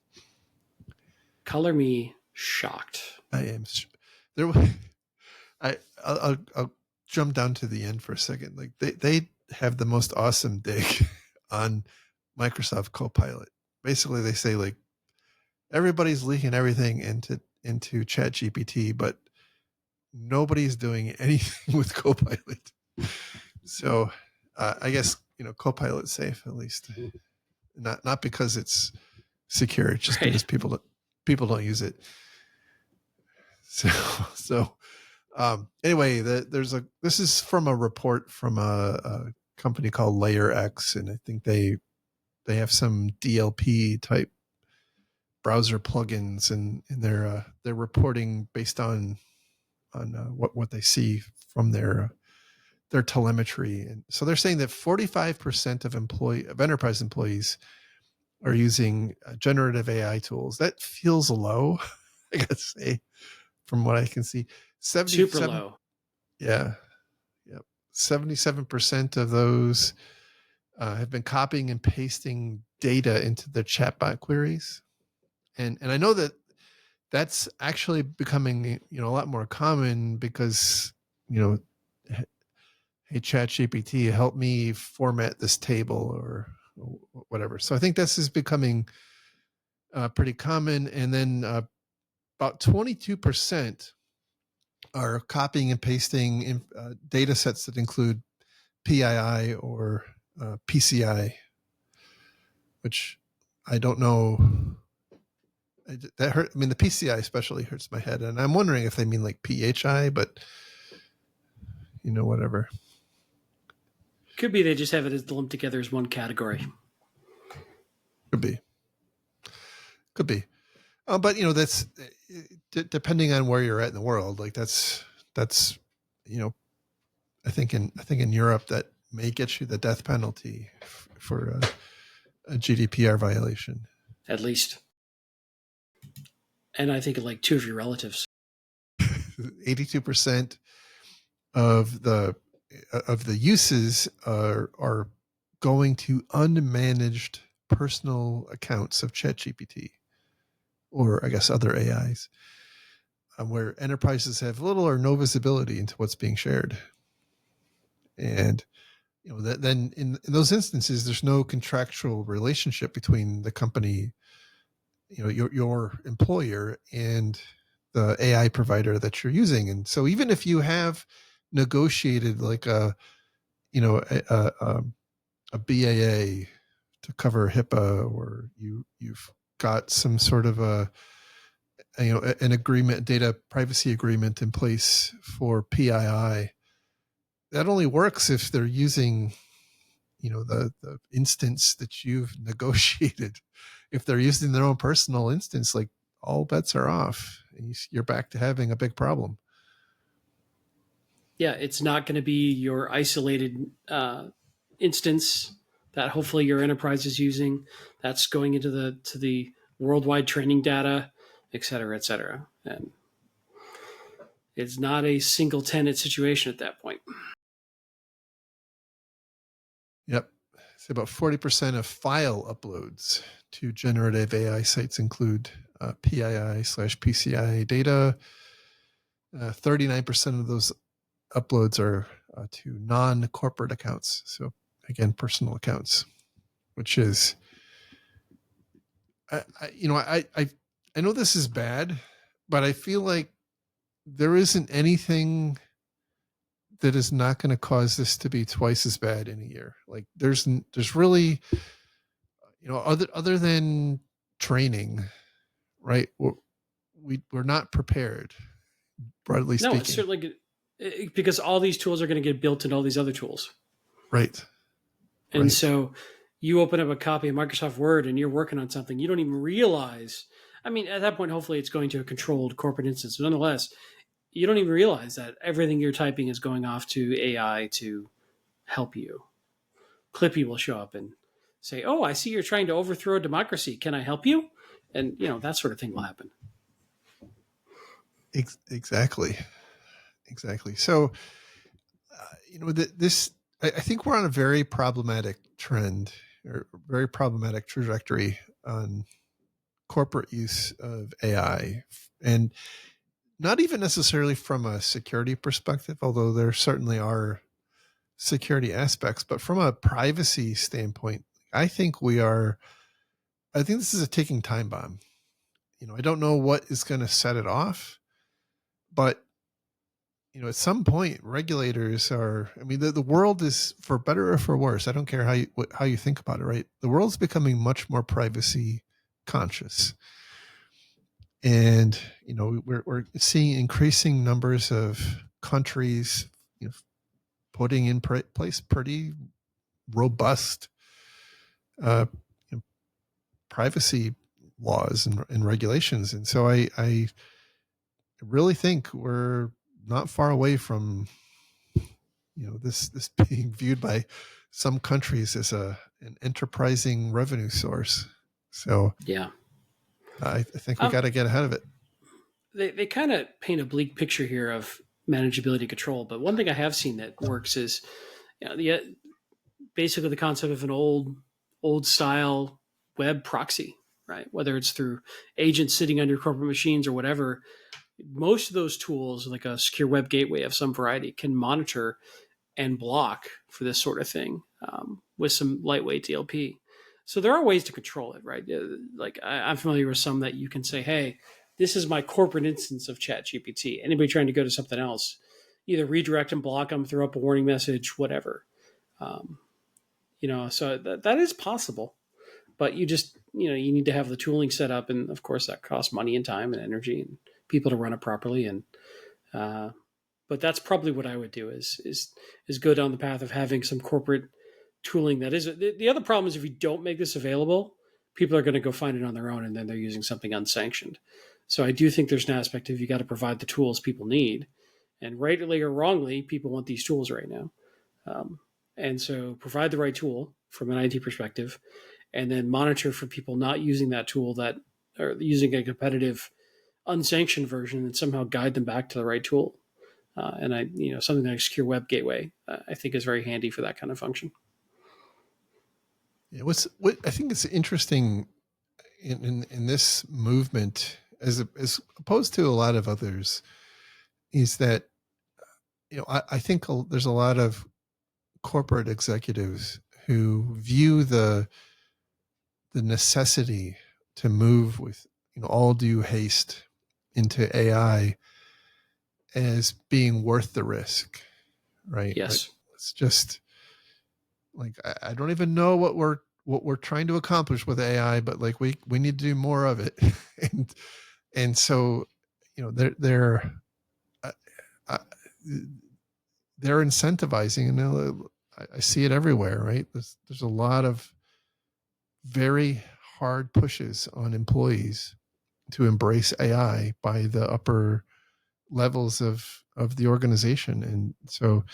Color me shocked. I am. I'll jump down to the end for a second. Like they have the most awesome dig on Microsoft Copilot. Basically, they say like everybody's leaking everything into ChatGPT, but nobody's doing anything with Copilot. So I guess Copilot's safe, at least. Not because it's secure, it's just because people don't use it. So anyway, this is from a report from a company called LayerX, and I think they have some DLP type browser plugins, and they're reporting based on what they see from their telemetry. And so they're saying that 45% of enterprise employees are using generative AI tools. That feels low, I gotta say, from what I can see. Super 77, low. yeah, yep. 77% of those have been copying and pasting data into their chatbot queries, and I know that that's actually becoming a lot more common because you know hey ChatGPT, help me format this table or whatever. So I think this is becoming pretty common. And then about 22% are copying and pasting in, data sets that include PII or PCI, which I don't know. That hurt. I mean, the PCI especially hurts my head, and I'm wondering if they mean like PHI, but whatever. Could be they just have it as lumped together as one category. Could be. Could be. But that's depending on where you're at in the world. Like that's I think in Europe that may get you the death penalty for a GDPR violation. At least. And I think like two of your relatives. 82% of the uses are going to unmanaged personal accounts of ChatGPT, or I guess other AIs, where enterprises have little or no visibility into what's being shared. And then in those instances, there's no contractual relationship between the company, your employer, and the AI provider that you're using. And so even if you have negotiated like a BAA to cover HIPAA, or you've got some sort of an agreement, data privacy agreement in place for PII, that only works if they're using the instance that you've negotiated. If they're using their own personal instance, like, all bets are off, and you're back to having a big problem. Yeah, it's not going to be your isolated instance that hopefully your enterprise is using. That's going into the worldwide training data, et cetera, et cetera. And it's not a single tenant situation at that point. Yep. So about 40% of file uploads to generative AI sites include PII/PCI data. 39% of those uploads are to non-corporate accounts. So again, personal accounts, which is, I know this is bad, but I feel like there isn't anything that is not going to cause this to be twice as bad in a year. Like there's really, other than training, right? We're not prepared, broadly speaking. No, it's certainly because all these tools are going to get built in all these other tools. Right. And so you open up a copy of Microsoft Word and you're working on something, you don't even realize. I mean, at that point, hopefully it's going to a controlled corporate instance. But nonetheless, you don't even realize that everything you're typing is going off to AI to help you. Clippy will show up and say, "Oh, I see you're trying to overthrow a democracy. Can I help you?" And that sort of thing will happen. Exactly. So, this, I think we're on a very problematic trend, or very problematic trajectory on corporate use of AI, and not even necessarily from a security perspective, although there certainly are security aspects, but from a privacy standpoint, I think this is a ticking time bomb. I don't know what is going to set it off, but at some point, regulators are. I mean, the world is, for better or for worse, I don't care how you think about it, right? The world's becoming much more privacy conscious, and we're seeing increasing numbers of countries putting in place pretty robust privacy laws and regulations. And so I really think we're not far away from this being viewed by some countries as an enterprising revenue source. So yeah, I think we got to get ahead of it. they kind of paint a bleak picture here of manageability control. But one thing I have seen that works is, basically the concept of an old style web proxy, right? Whether it's through agents sitting on your corporate machines or whatever, most of those tools, like a secure web gateway of some variety, can monitor and block for this sort of thing with some lightweight DLP. So there are ways to control it, right? Like I'm familiar with some that you can say, hey, this is my corporate instance of ChatGPT. Anybody trying to go to something else, either redirect and block them, throw up a warning message, whatever. Um, so that is possible, but you just, you need to have the tooling set up. And of course that costs money and time and energy and people to run it properly. And, but that's probably what I would do is go down the path of having some corporate tooling. That is the other problem is if you don't make this available, people are going to go find it on their own and then they're using something unsanctioned. So I do think there's an aspect of you got to provide the tools people need, and rightly or wrongly, people want these tools right now. And so provide the right tool from an IT perspective, and then monitor for people not using that tool that are using a competitive unsanctioned version, and somehow guide them back to the right tool. And something like Secure Web Gateway, I think is very handy for that kind of function. Yeah, what I think is interesting in this movement, as opposed to a lot of others, is that I think there's a lot of corporate executives who view the necessity to move with all due haste into AI as being worth the risk, right? Yes. Like, it's just like I don't even know what we're trying to accomplish with AI, but like we need to do more of it, and so they're they're incentivizing, and I see it everywhere, right? There's a lot of very hard pushes on employees to embrace AI by the upper levels of the organization. And so,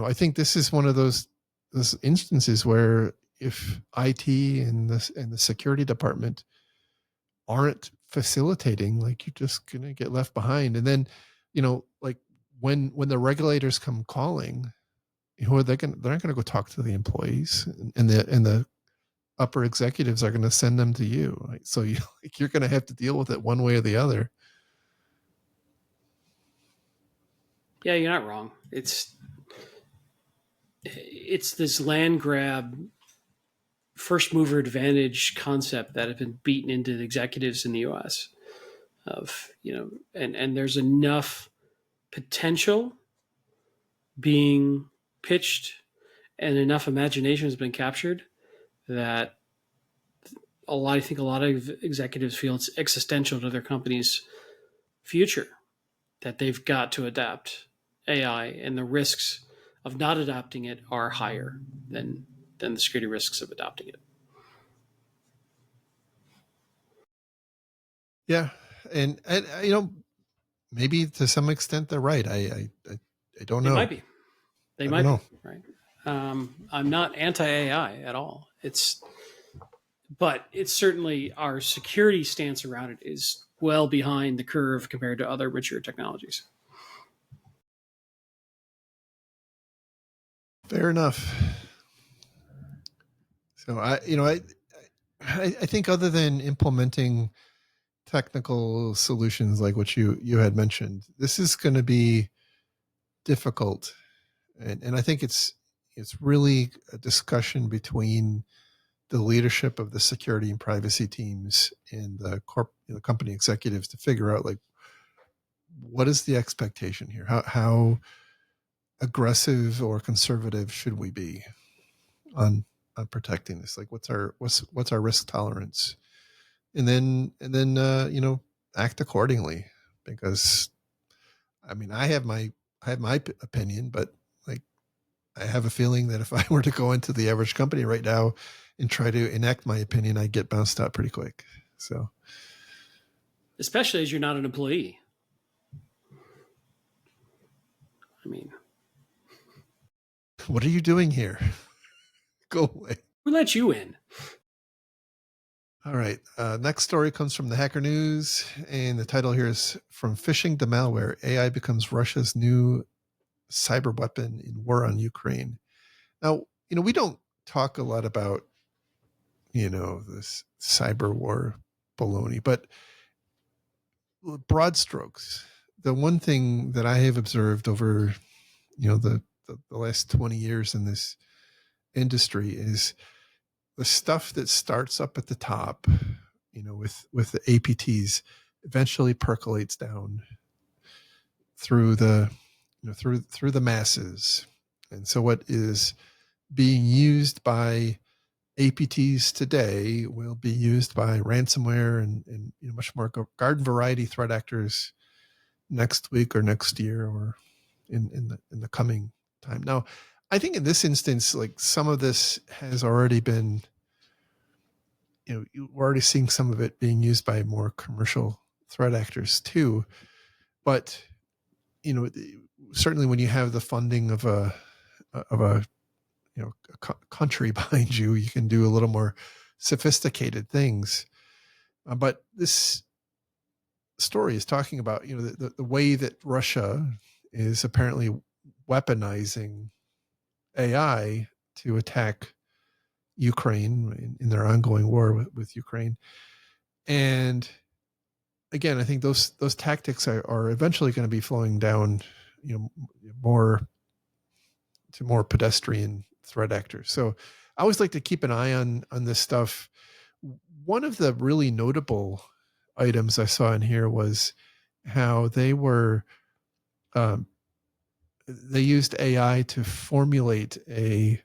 I think this is one of those instances where if IT and the security department aren't facilitating, like, you're just going to get left behind. And then, like when the regulators come calling, who are they going? They're not going to go talk to the employees, and the upper executives are going to send them to you. Right? So you're going to have to deal with it one way or the other. Yeah, you're not wrong. It's this land grab, first mover advantage concept that have been beaten into the executives in the U.S. of and there's enough potential being pitched and enough imagination has been captured that I think a lot of executives feel it's existential to their company's future, that they've got to adapt AI, and the risks of not adopting it are higher than the security risks of adopting it. Yeah, and maybe to some extent they're right. I don't know. They might be right. I'm not anti AI at all. But it's certainly our security stance around it is well behind the curve compared to other mature technologies. Fair enough. So I think other than implementing technical solutions like what you had mentioned, this is going to be difficult, and I think it's really a discussion between the leadership of the security and privacy teams and the company executives to figure out, like, what is the expectation here? How aggressive or conservative should we be on protecting this? Like, what's our risk tolerance? And then act accordingly, because I mean, I have my opinion, but like, I have a feeling that if I were to go into the average company right now and try to enact my opinion, I'd get bounced out pretty quick. So, especially as you're not an employee. I mean, what are you doing here? Go away. who let you in? All right. Next story comes from the Hacker News, and the title here is From Phishing to Malware, AI Becomes Russia's New Cyber Weapon in War on Ukraine. Now, we don't talk a lot about, this cyber war baloney, but broad strokes, the one thing that I have observed over, the last 20 years in this industry is the stuff that starts up at the top, with the APTs, eventually percolates down through the through the masses. And so what is being used by APTs today will be used by ransomware and much more garden variety threat actors next week or next year or in the coming time. Now, I think in this instance, like some of this has already been, we're already seeing some of it being used by more commercial threat actors too. But certainly when you have the funding of a country behind you, you can do a little more sophisticated things. But this story is talking about the way that Russia is apparently weaponizing AI to attack Ukraine in their ongoing war with Ukraine. And again, I think those tactics are eventually going to be flowing down, more to more pedestrian threat actors. So I always like to keep an eye on this stuff. One of the really notable items I saw in here was how they used AI to formulate an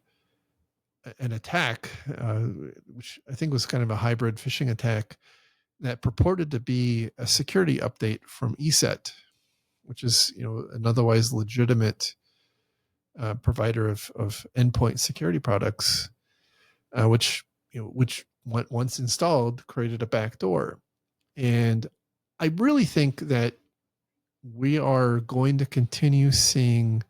attack, which I think was kind of a hybrid phishing attack that purported to be a security update from ESET, which is an otherwise legitimate provider of endpoint security products, which once installed created a backdoor. And I really think that we are going to continue seeing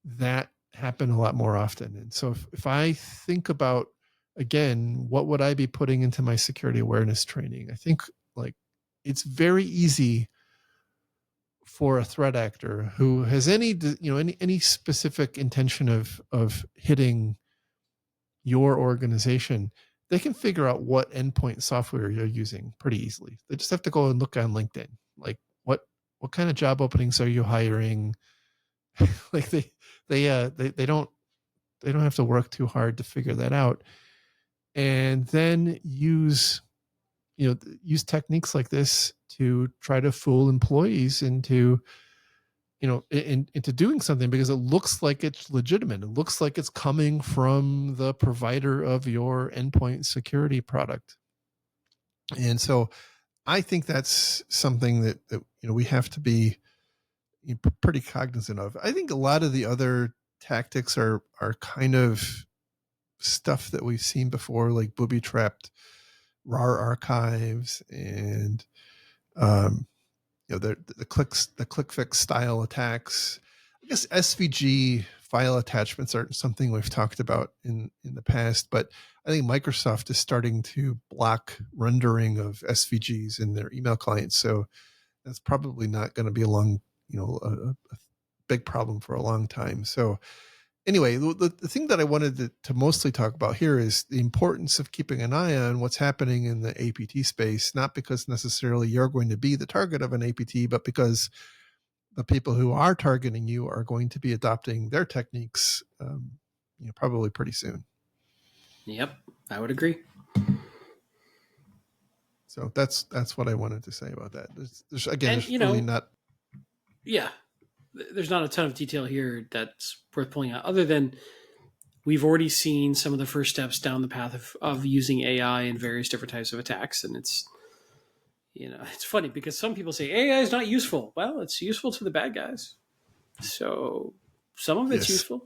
that happen a lot more often. And so if I think about, again, what would I be putting into my security awareness training? I think like it's very easy for a threat actor who has any specific intention of hitting your organization. They can figure out what endpoint software you're using pretty easily. They just have to go and look on LinkedIn. Like what kind of job openings are you hiring? Like they don't have to work too hard to figure that out. And then use techniques like this to try to fool employees into into doing something because it looks like it's legitimate. It looks like it's coming from the provider of your endpoint security product. And so I think that's something that we have to be pretty cognizant of. I think a lot of the other tactics are kind of stuff that we've seen before, like booby trapped RAR archives and the click fix style attacks. I guess SVG file attachments aren't something we've talked about in the past, but I think Microsoft is starting to block rendering of SVGs in their email clients. So that's probably not going to be a big problem for a long time. So anyway, the thing that I wanted to mostly talk about here is the importance of keeping an eye on what's happening in the APT space, not because necessarily you're going to be the target of an APT, but because the people who are targeting you are going to be adopting their techniques, probably pretty soon. Yep, I would agree. So that's what I wanted to say about that. There's really not. Yeah, there's not a ton of detail here that's worth pulling out, other than we've already seen some of the first steps down the path of using AI in various different types of attacks, and it's funny because some people say AI is not useful. Well, it's useful to the bad guys, so some of it's useful.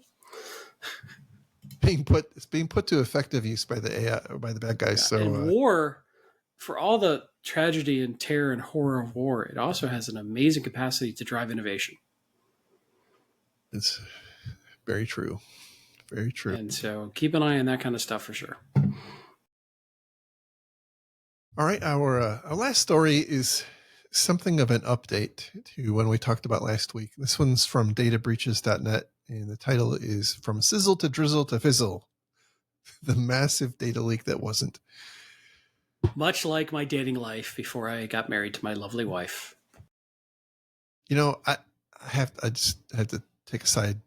It's being put to effective use by the AI or by the bad guys. Yeah, so and war, for all the tragedy and terror and horror of war, it also has an amazing capacity to drive innovation. It's very true. Very true. And so keep an eye on that kind of stuff for sure. All right, our last story is something of an update to when we talked about last week. This one's from databreaches.net, and the title is From Sizzle to Drizzle to Fizzle, the massive data leak that wasn't. Much like my dating life before I got married to my lovely wife. You know, I just had to take a side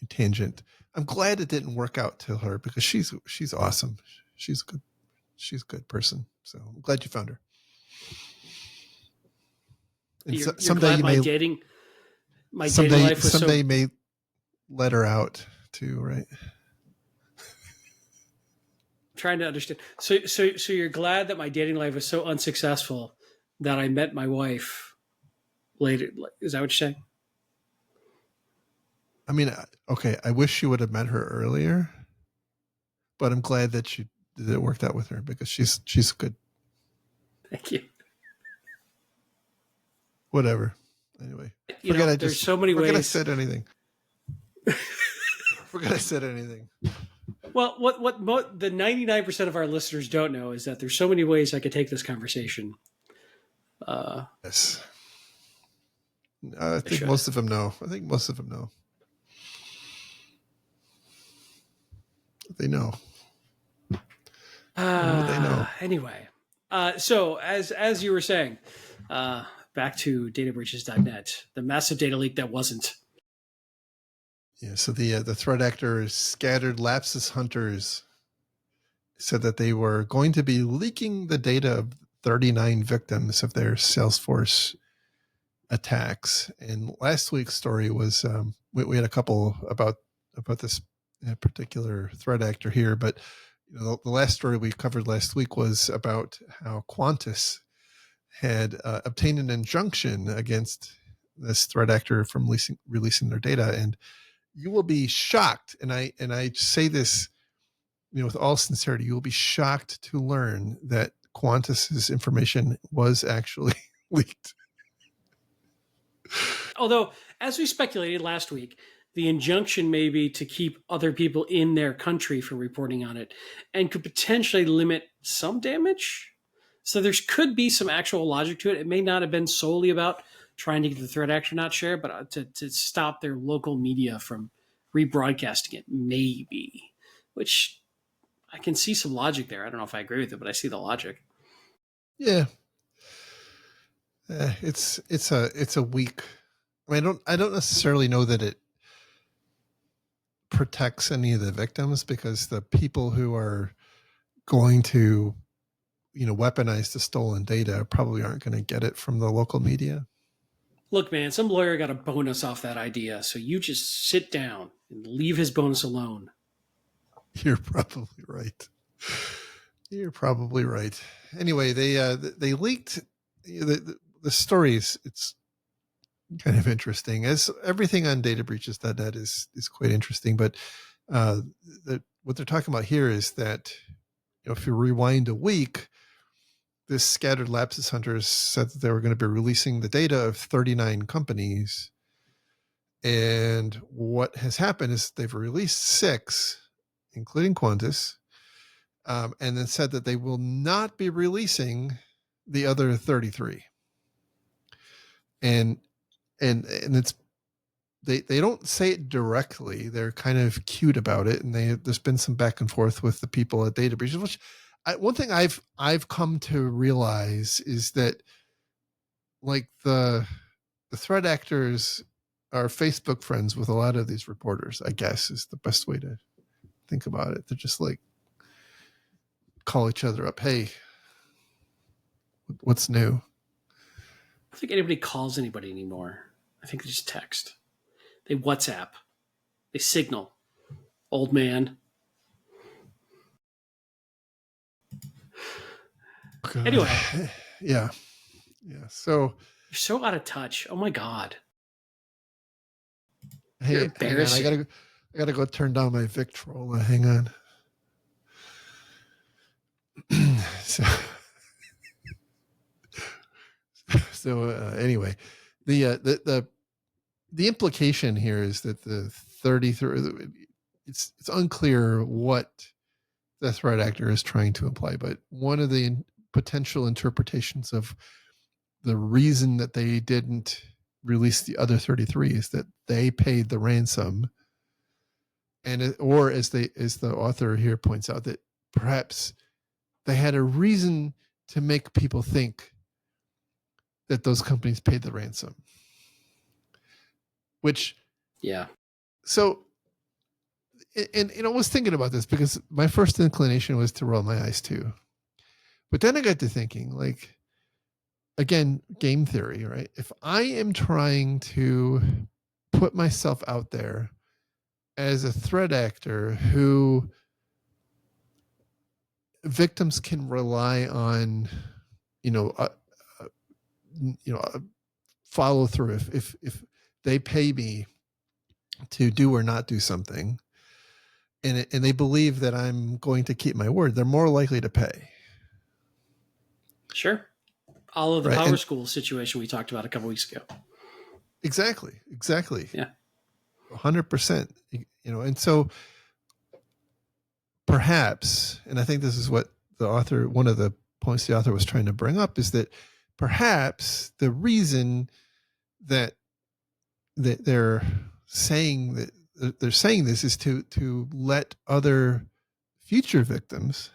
tangent. I'm glad it didn't work out to her because she's awesome. She's a good person. So I'm glad you found her. And You're someday glad you my may dating life was someday may let her out too, right? Trying to understand. So you're glad that my dating life was so unsuccessful that I met my wife later. Is that what you're saying? I mean, okay, I wish you would have met her earlier, but I'm glad that it worked out with her because she's good. Thank you. Whatever. Anyway, there's so many ways. Forget I said anything. Forget I said anything. Well, what the 99% of our listeners don't know is that there's so many ways I could take this conversation. Yes. I think most of them know. They know. They know. Anyway, so as you were saying, back to databreaches.net, the massive data leak that wasn't. Yeah, so the threat actors, Scattered Lapsus Hunters, said that they were going to be leaking the data of 39 victims of their Salesforce attacks. And last week's story was we had a couple about this particular threat actor here, but the last story we covered last week was about how Qantas had obtained an injunction against this threat actor from releasing their data. And you will be shocked, and I say this, with all sincerity, you will be shocked to learn that Qantas's information was actually leaked. Although, as we speculated last week, the injunction may be to keep other people in their country from reporting on it and could potentially limit some damage. So there could be some actual logic to it. It may not have been solely about trying to get the threat actor not share, but to stop their local media from rebroadcasting it, maybe. Which I can see some logic there. I don't know if I agree with it, but I see the logic. Yeah. It's a weak. I mean, I don't necessarily know that it protects any of the victims because the people who are going to, weaponize the stolen data probably aren't going to get it from the local media. Look, man, some lawyer got a bonus off that idea, so you just sit down and leave his bonus alone. You're probably right. Anyway, they leaked the stories. It's kind of interesting, as everything on databreaches.net is quite interesting. But what they're talking about here is that if you rewind a week, this Scattered Lapsus Hunters said that they were going to be releasing the data of 39 companies. And what has happened is they've released 6, including Qantas, and then said that they will not be releasing the other 33. And it's they don't say it directly. They're kind of cute about it, and there's been some back and forth with the people at Databreaches, which one thing I've come to realize is that, like, the threat actors are Facebook friends with a lot of these reporters, I guess, is the best way to think about it. They're just like, call each other up. Hey, what's new? I don't think anybody calls anybody anymore. I think they just text. They WhatsApp. They Signal. Old man. Okay. Anyway. Yeah. So you're so out of touch. Oh my God. Hey, you're embarrassing. I gotta go turn down my Victrola. Hang on. Anyway, the implication here is that the 33, it's unclear what the threat actor is trying to imply, but one of the potential interpretations of the reason that they didn't release the other 33 is that they paid the ransom, or as the author here points out, that perhaps they had a reason to make people think that those companies paid the ransom. Which, yeah. So, and I was thinking about this because my first inclination was to roll my eyes too. But then I got to thinking, like, again, game theory, right? If I am trying to put myself out there as a threat actor who victims can rely on, follow through. If they pay me to do or not do something, and they believe that I'm going to keep my word, they're more likely to pay. Sure. All of the Right, Power School situation we talked about a couple weeks ago. Exactly. Yeah. 100%. And so perhaps, and I think this is what one of the points the author was trying to bring up, is that perhaps the reason that they're saying this is to let other future victims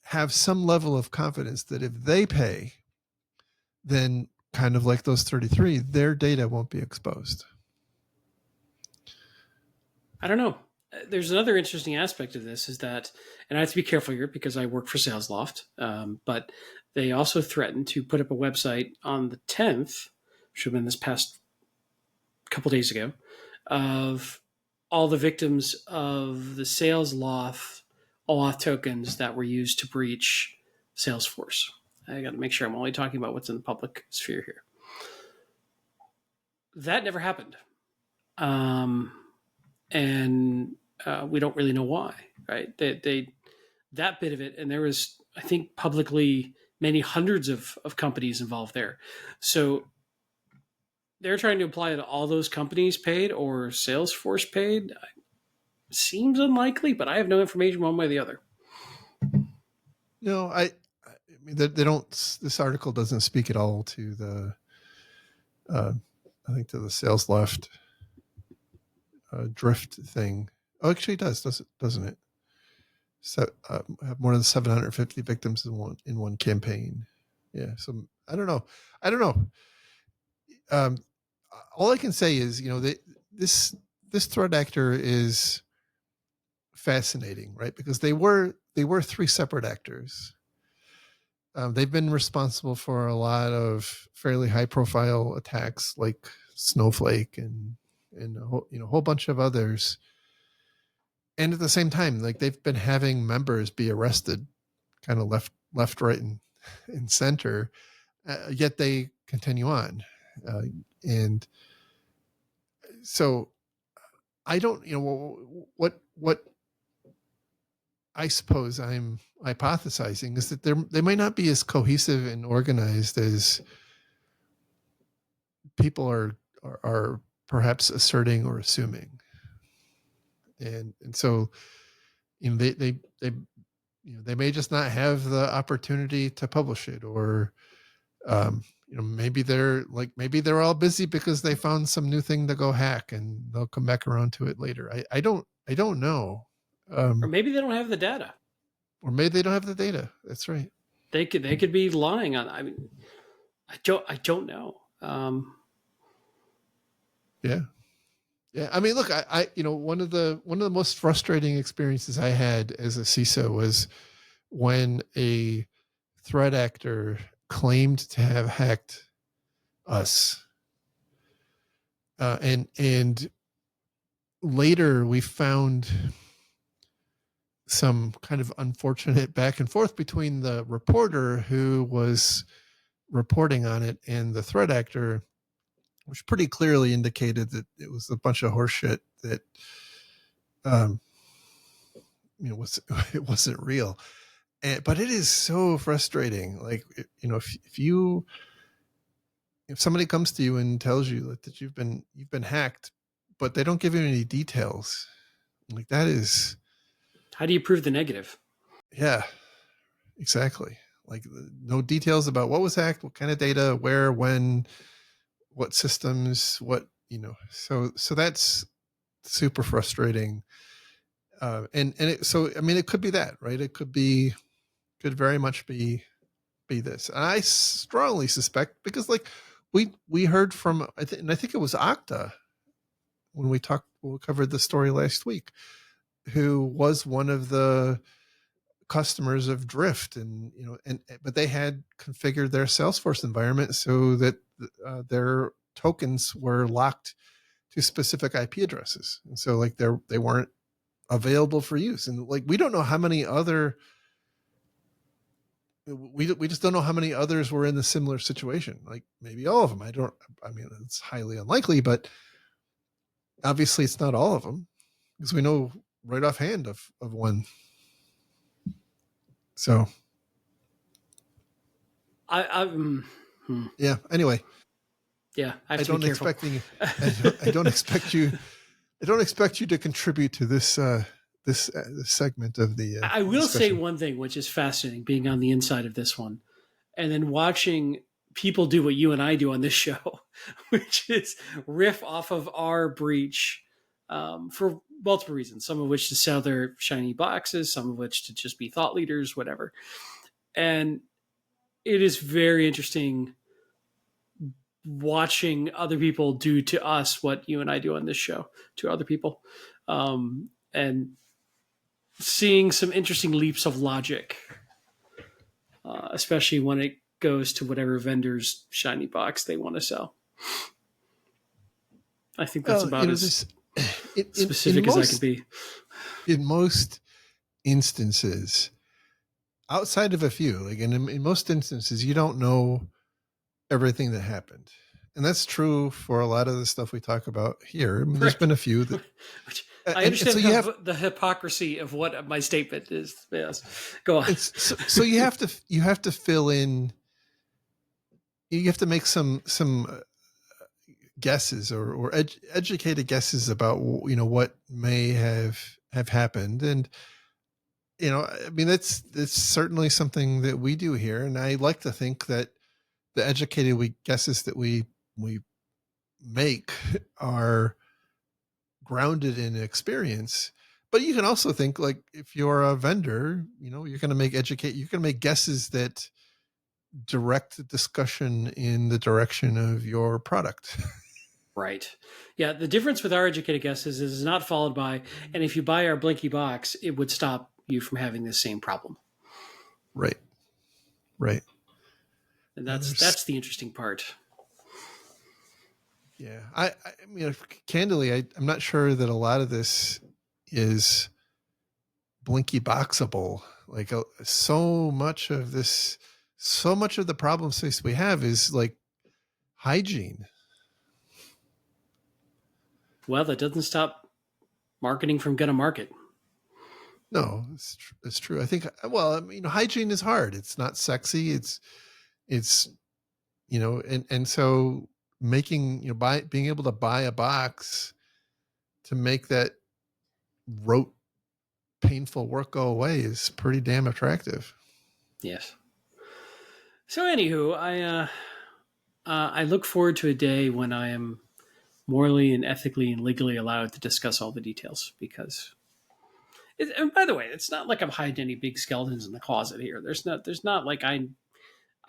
have some level of confidence that if they pay, then kind of like those 33, their data won't be exposed. I don't know. There's another interesting aspect of this is that, and I have to be careful here because I work for SalesLoft, but they also threatened to put up a website on the 10th, which have been this past couple days ago, of all the victims of the SalesLoft OAuth tokens that were used to breach Salesforce. I got to make sure I'm only talking about what's in the public sphere here. That never happened. And we don't really know why, right? They that bit of it, and there was, I think, publicly many hundreds of companies involved there. So they're trying to imply that all those companies paid or Salesforce paid. Seems unlikely, but I have no information one way or the other. No, I mean, they don't. This article doesn't speak at all to the, I think, to the SalesLoft drift thing. Oh, actually, it doesn't it? So have more than 750 victims in one campaign. Yeah. So I don't know. All I can say is, this threat actor is fascinating, right? Because they were three separate actors. They've been responsible for a lot of fairly high profile attacks like Snowflake and a whole bunch of others. And at the same time, like, they've been having members be arrested kind of left, right, and center, yet they continue on. And so I don't, what I suppose I'm hypothesizing is that they might not be as cohesive and organized as people are perhaps asserting or assuming. And so, they may just not have the opportunity to publish it, or maybe they're all busy because they found some new thing to go hack and they'll come back around to it later. I don't know. Or maybe they don't have the data. Or maybe they don't have the data. That's right. They could be lying on. I mean, I don't know. Yeah. I mean, look, I one of the most frustrating experiences I had as a CISO was when a threat actor claimed to have hacked us, and later we found some kind of unfortunate back and forth between the reporter who was reporting on it and the threat actor, which pretty clearly indicated that it was a bunch of horseshit that, it wasn't real. But it is so frustrating. Like, if somebody comes to you and tells you that you've been hacked, but they don't give you any details, like, that is. How do you prove the negative? Yeah. exactly. Like no details about what was hacked, what kind of data, where, when, what systems, what, so that's super frustrating. So I mean, it could be that, right? It could very much be this. And I strongly suspect, because like we heard from, and I think it was Okta when we covered the story last week, who was one of the customers of Drift, and but they had configured their Salesforce environment so that their tokens were locked to specific IP addresses, and so like they weren't available for use. And like we don't know how many other we just don't know how many others were in a similar situation. Like maybe all of them. I mean, it's highly unlikely, but obviously it's not all of them, because we know right offhand of one. So yeah. Anyway, yeah, I have I to be don't careful. I don't expect you. I don't expect you to contribute to this this segment of the. I will say discussion. one thing, which is fascinating, being on the inside of this one, and then watching people do what you and I do on this show, which is riff off of our breach for multiple reasons. Some of which to sell their shiny boxes, some of which to just be thought leaders, whatever. And it is very interesting watching other people do to us what you and I do on this show to other people, and seeing some interesting leaps of logic, especially when it goes to whatever vendor's shiny box they want to sell. I think that's about as specific as I could be. In most instances, outside of a few, like in most instances, you don't know everything that happened. And that's true for a lot of the stuff we talk about here. I mean, there's been a few that I understand the hypocrisy of what my statement is. Yes, go on. So you have to fill in. You have to make some guesses or educated guesses about what may have happened. And I mean that's certainly something that we do here, and I like to think that the educated guesses that we make are grounded in experience. But you can also think, like, if you're a vendor, you're going to make guesses that direct the discussion in the direction of your product. Right. Yeah. The difference with our educated guesses is not followed by, and if you buy our Blinky box, it would stop you from having the same problem. Right. Right. And that's the interesting part. Yeah. I mean, candidly, I'm not sure that a lot of this is Blinky boxable. Like so much of the problem space we have is like hygiene. Well, that doesn't stop marketing from gonna market. No, it's true. I think, well, I mean, hygiene is hard. It's not sexy. It's, and so making, being able to buy a box to make that rote, painful work go away is pretty damn attractive. Yes. So, anywho, I look forward to a day when I am morally and ethically and legally allowed to discuss all the details, because and by the way, it's not like I'm hiding any big skeletons in the closet here. There's not like I'm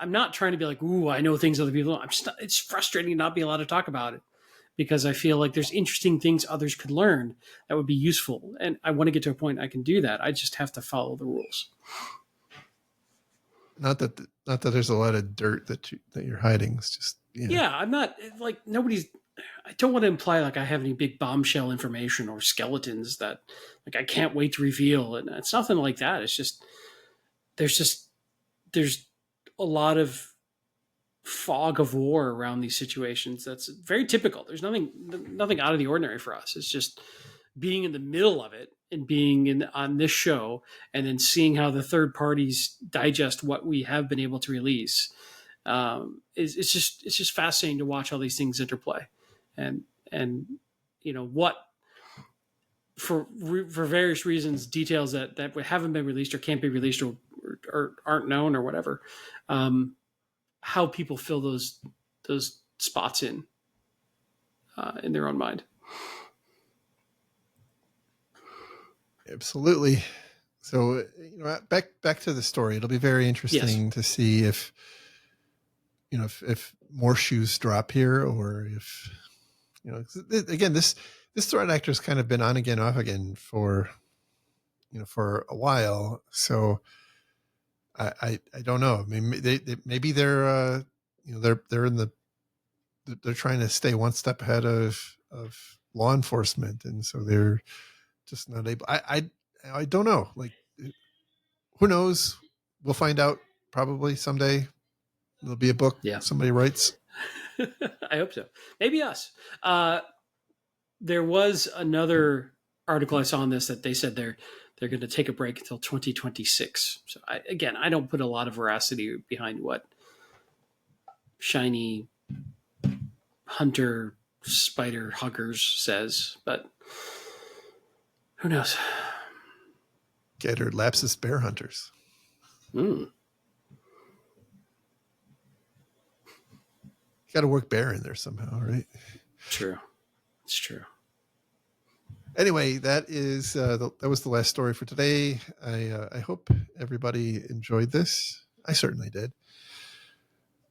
not trying to be like, ooh, I know things other people don't. It's frustrating not being allowed to talk about it, because I feel like there's interesting things others could learn that would be useful. And I want to get to a point I can do that. I just have to follow the rules. Not that there's a lot of dirt that you're hiding. It's just, yeah, I'm not like nobody's. I don't want to imply like I have any big bombshell information or skeletons that like I can't wait to reveal. And it's nothing like that. It's just there's a lot of fog of war around these situations. That's very typical. There's nothing out of the ordinary for us. It's just being in the middle of it and being on this show, and then seeing how the third parties digest what we have been able to release. It's just fascinating to watch all these things interplay, and what for various reasons, details that haven't been released or can't be released or or aren't known or whatever, how people fill those spots in their own mind. Absolutely. So, back to the story. It'll be very interesting to see if more shoes drop here, or if again, this threat actor's kind of been on again, off again for a while. So I don't know. I mean, maybe they're they're in they're trying to stay one step ahead of law enforcement, and so they're just not able. I don't know. Like, who knows? We'll find out probably someday. There'll be a book somebody writes. I hope so. Maybe us. There was another article I saw on this that they said they're going to take a break until 2026. So I don't put a lot of veracity behind what shiny hunter spider huggers says, but who knows? Gator Lapsus bear hunters. Got to work bear in there somehow, right? True. It's true. Anyway, that was the last story for today. I hope everybody enjoyed this. I certainly did.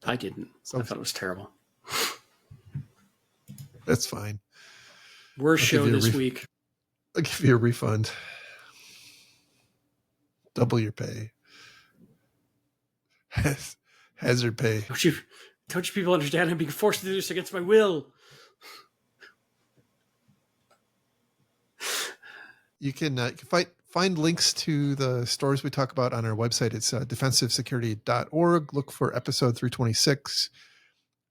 I didn't. So I thought it was terrible. That's fine. Worst show this week. I'll give you a refund. Double your pay. Hazard pay. Don't you people understand? I'm being forced to do this against my will. You can find links to the stories we talk about on our website. It's defensivesecurity.org. Look for episode 326.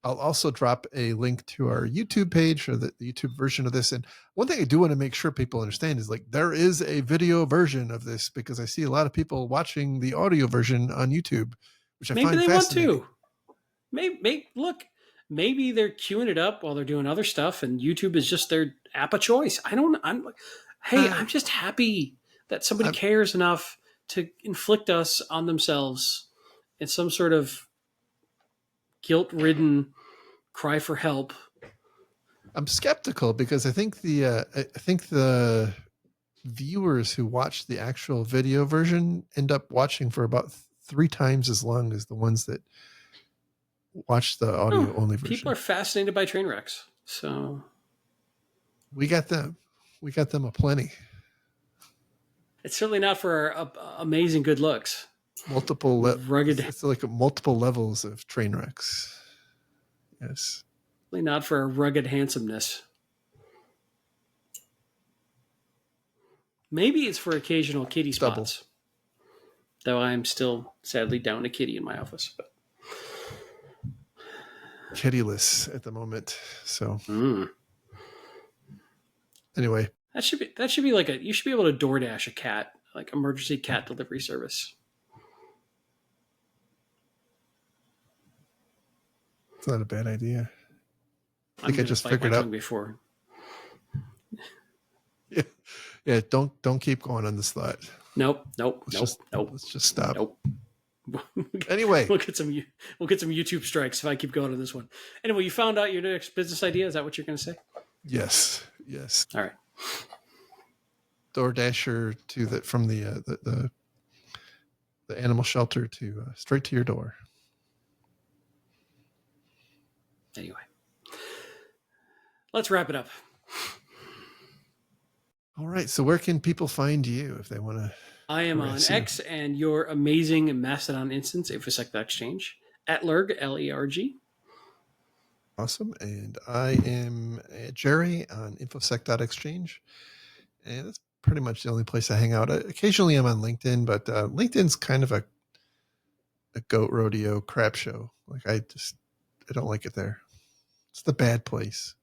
I'll also drop a link to our YouTube page, or the YouTube version of this. And one thing I do want to make sure people understand is, like, there is a video version of this, because I see a lot of people watching the audio version on YouTube, which I find fascinating. Maybe look, maybe they're queuing it up while they're doing other stuff, and YouTube is just their app of choice. I'm just happy that somebody cares enough to inflict us on themselves in some sort of guilt-ridden cry for help. I'm skeptical, because I think the viewers who watch the actual video version end up watching for about 3 times as long as the ones that watch the audio only version. People are fascinated by train wrecks, so we got them aplenty. It's certainly not for our amazing good looks. Rugged. It's like multiple levels of train wrecks. Yes. Certainly not for our rugged handsomeness. Maybe it's for occasional kitty spots. Though I'm still sadly down a kitty in my office. But kittyless at the moment. So anyway. That should be like you should be able to DoorDash a cat, like emergency cat delivery service. It's not a bad idea. I think I just figured out before. Yeah. Don't keep going on this thought. Nope. Let's just stop. Nope. Anyway, we'll get some YouTube strikes if I keep going on this one. Anyway, you found out your next business idea. Is that what you're going to say? Yes. All right. DoorDasher from the animal shelter to straight to your door. Anyway, let's wrap it up. All right. So where can people find you if they want to? I am on X and your amazing Mastodon instance, InfoSec.exchange, at Lerg, Lerg. Awesome. And I am Jerry on InfoSec.exchange. And that's pretty much the only place I hang out. Occasionally I'm on LinkedIn, but LinkedIn's kind of a goat rodeo crap show. Like, I don't like it there. It's the bad place.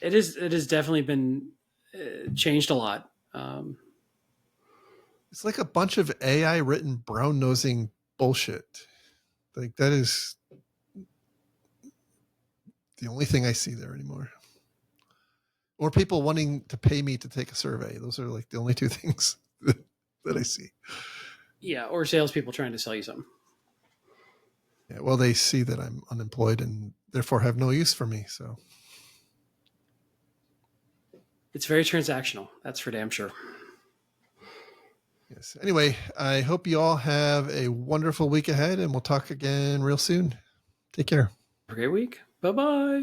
It has definitely been changed a lot. It's like a bunch of AI written brown nosing bullshit. Like, that is the only thing I see there anymore. Or people wanting to pay me to take a survey. Those are like the only 2 things that I see. Yeah, or salespeople trying to sell you something. Yeah, well, they see that I'm unemployed and therefore have no use for me. So, It's very transactional. That's for damn sure. yes. Anyway, I hope you all have a wonderful week ahead, and we'll talk again real soon. Take care. Have a great week. Bye bye.